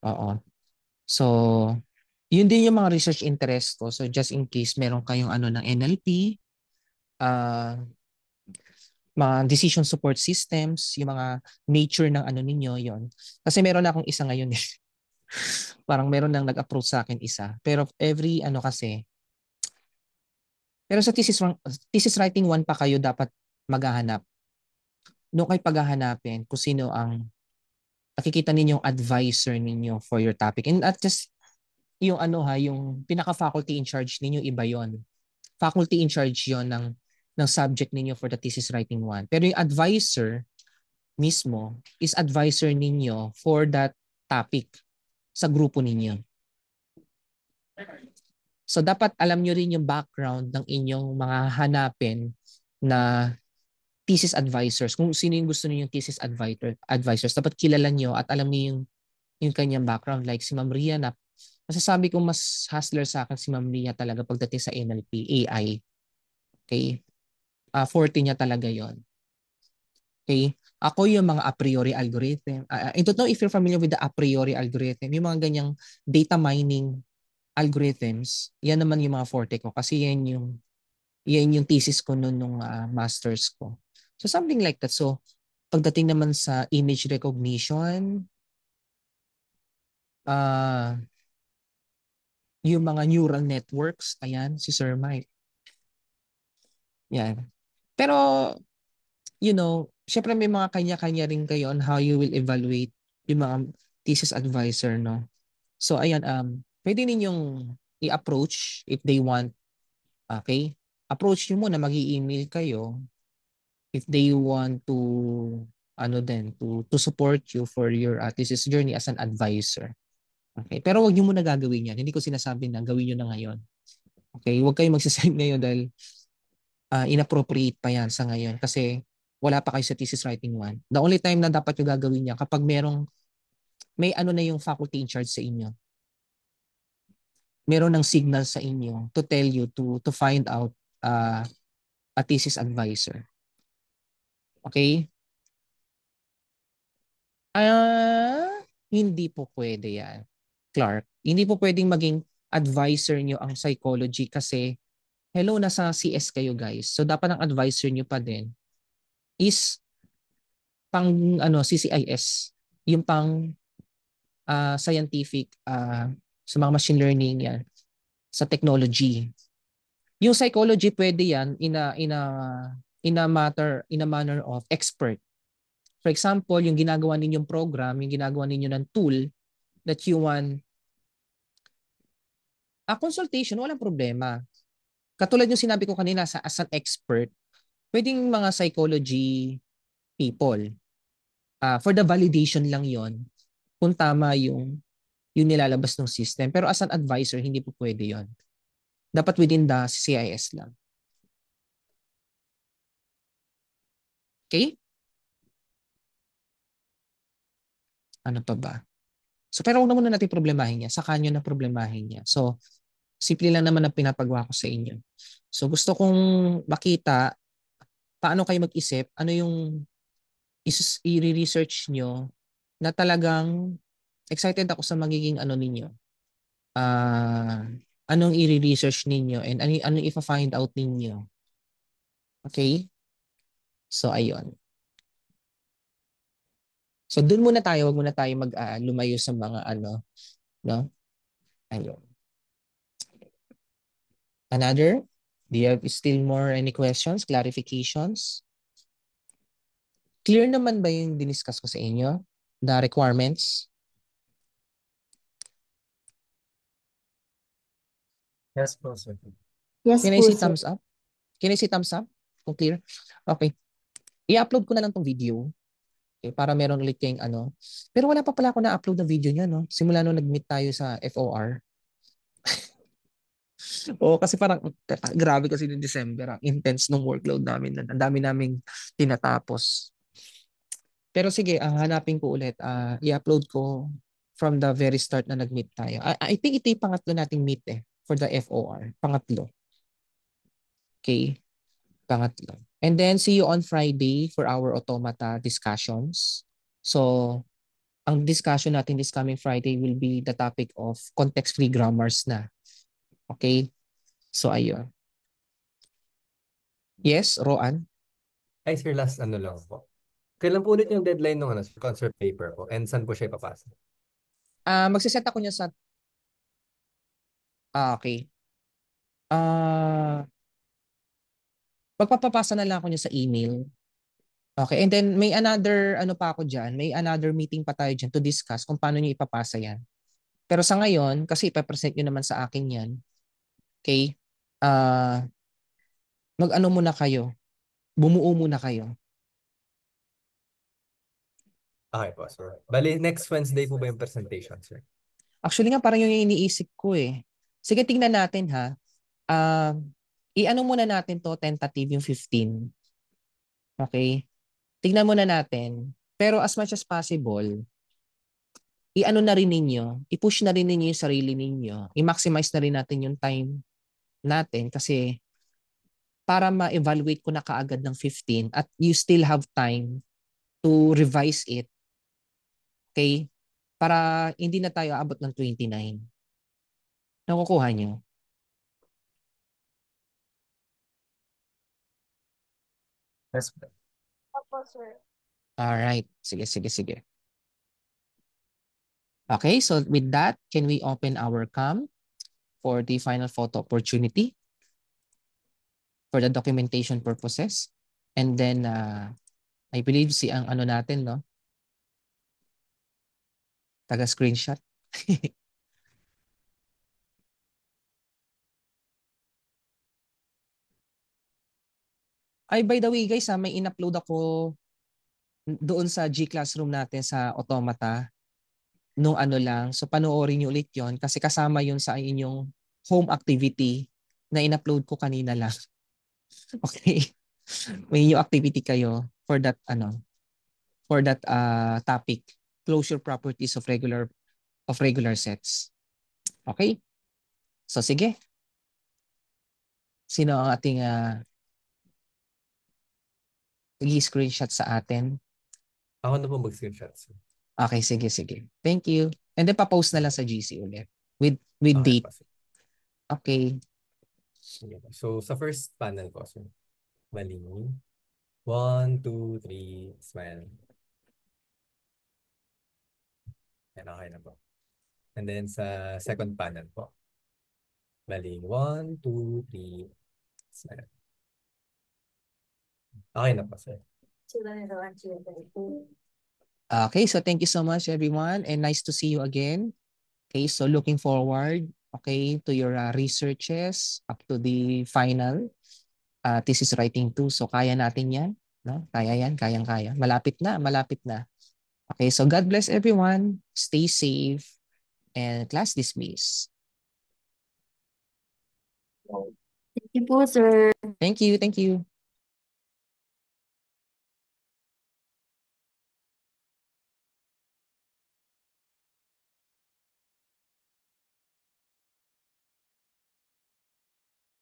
Oo. So, yun din yung mga research interest ko. So just in case meron kayong ano ng NLP, mga decision support systems, yung mga nature ng ano ninyo, yon. Kasi meron na akong isa ngayon eh. Parang meron nang nag-approach sa akin isa. Pero every ano kasi, pero sa thesis writing 1 pa kayo dapat maghahanap. Noong kayo paghahanapin kung sino ang nakikita ninyong advisor ninyo for your topic. And at just yung ano yung pinaka-faculty in charge ninyo, iba yon. Faculty in charge yon ng subject ninyo for the thesis writing 1. Pero yung advisor mismo is advisor ninyo for that topic sa grupo ninyo. So dapat alam nyo rin yung background ng inyong mga hanapin na thesis advisors. Kung sino yung gusto niyo yung thesis advisors, dapat kilala nyo at alam niyo yung kanyang background. Like si Ma'am Ria, masasabi ko mas hustler sa akin si Ma'am Ria talaga pagdating sa NLP, AI. Okay? Forte niya talaga yon. Okay? Ako yung mga a priori algorithm. I don't know if you're familiar with the a priori algorithm. Yung mga ganyang data mining algorithms, yan naman yung mga forte ko kasi yan yung thesis ko nung masters ko. So something like that. So pagdating naman sa image recognition, yung mga neural networks, ayan, si Sir Mike. Yan. Pero, syempre may mga kanya-kanya rin kayo on how you will evaluate yung mga thesis advisor, no? So, ayan, pwede ninyong i-approach if they want, okay? Approach nyo muna, mag-i-email kayo if they want to, to support you for your thesis journey as an advisor. Okay? Pero wag nyo muna gagawin yan. Hindi ko sinasabi na gawin nyo na ngayon. Okay? Huwag kayong magsasend ngayon dahil inappropriate pa yan sa ngayon kasi wala pa kayo sa thesis writing 1. The only time na dapat yung gagawin niya kapag may ano na yung faculty in charge sa inyo. Meron ng signal sa inyo to tell you to find out a thesis advisor. Okay? Hindi po pwede yan, Clark. Hindi po pwedeng maging advisor nyo ang psychology kasi hello, nasa CS kayo guys. So dapat ang advisor nyo pa din is pang CCIS, yung pang scientific sa mga machine learning yan, sa technology. Yung psychology pwede yan in a manner of expert. For example, yung ginagawa ninyong program, yung ginagawa ninyo ng tool that you want a consultation, walang problema. Katulad yung sinabi ko kanina as an expert, pwedeng mga psychology people. For the validation lang yon kung tama yung nilalabas ng system. Pero as an advisor, hindi po pwede yon. Dapat within the CIS lang. Okay? Ano pa ba? So pero una muna natin problemahin niya. Saka nyo na problemahin niya. So simple lang naman ang pinapagawa ko sa inyo. So gusto kong makita paano kayo mag-isip, ano yung i-research nyo na talagang excited ako sa magiging ano ninyo. Anong i-research ninyo and anong i-find out ninyo. Okay? So ayun. So doon muna tayo, wag muna tayo lumayo sa mga no? Ayun. Another? Do you have still more any questions, clarifications? Clear naman ba yung diniscuss ko sa inyo? The requirements? Yes po, sir. Yes Can I po, see sir. thumbs up? Can I see thumbs up? Kung clear? Okay. I-upload ko na lang tong video. Okay, para meron ulit kayong Pero wala pa pala ako na-upload na video niya, no? Simula nung nag-meet tayo sa FOR. Oo, kasi parang grabe kasi ng December, ang intense nung workload namin. Ang dami naming tinatapos. Pero sige, hanapin ko ulit. I-upload ko from the very start na nag-meet tayo. I think ito yung pangatlo nating meet for the FOR. Pangatlo. Okay? Pangatlo. And then see you on Friday for our automata discussions. So, ang discussion natin this coming Friday will be the topic of context-free grammars na. Okay? So, ayun. Yes, Roan? Ay, sir, last ano lang po. Kailan po ulit yung deadline ng concept paper po? And saan po siya ipapasa? Magsiset ako niya sa... okay. Pagpapapasa na lang ako niya sa email. Okay, and then may another ano pa ako diyan, may another meeting pa tayo diyan to discuss kung paano niyo ipapasa 'yan. Pero sa ngayon, kasi ipa-present niyo naman sa akin 'yan. Okay? Ah, mag-ano muna kayo. Bumuo muna kayo. Okay po, sir. Bali, next Wednesday po ba yung presentation, sir? Actually nga parang yung iniisip ko eh. Sige, tingnan natin ha. I-ano muna natin to tentative yung 15. Okay? Tingnan muna natin. Pero as much as possible, i-ano na rin ninyo, i-push na rin ninyo yung sarili ninyo, i-maximize na rin natin yung time natin kasi para ma-evaluate ko na kaagad ng 15 at you still have time to revise it, okay? Para hindi na tayo abot ng 29. Nakukuha nyo? Yes, po. Opo, sir. Alright. Sige, sige, sige. Okay, so with that, can we open our cam for the final photo opportunity for the documentation purposes? And then, I believe si ang ano natin, no? Taga-screenshot. Ay, by the way, guys, may in-upload ako doon sa G Classroom natin sa Automata nung ano lang. So, panoorin niyo ulit yon kasi kasama yun sa inyong home activity na in-upload ko kanina lang. Okay? May new activity kayo for that topic, closure properties of regular sets. Okay? So sige. Sino ang ating i-screenshot sa atin? Ako na po mag-screenshot, sir. Okay, sige, sige. Thank you. And then pa-post na lang sa GC ulit with Okay date. po, sir. Okay. Sige po. So, sa first panel po, sir. Bali. 1, 2, 3, smile. Yan, okay na po. And then sa second panel po. Bali, 1, 2, 3, smile. Okay na po, sir. Okay, so thank you so much everyone and nice to see you again. Okay, so looking forward, okay, to your researches up to the final thesis writing too. So kaya natin 'yan, no? Kaya 'yan, kayang-kaya. Malapit na, malapit na. Okay, so God bless everyone. Stay safe and class dismissed. Thank you po, sir. Thank you, thank you.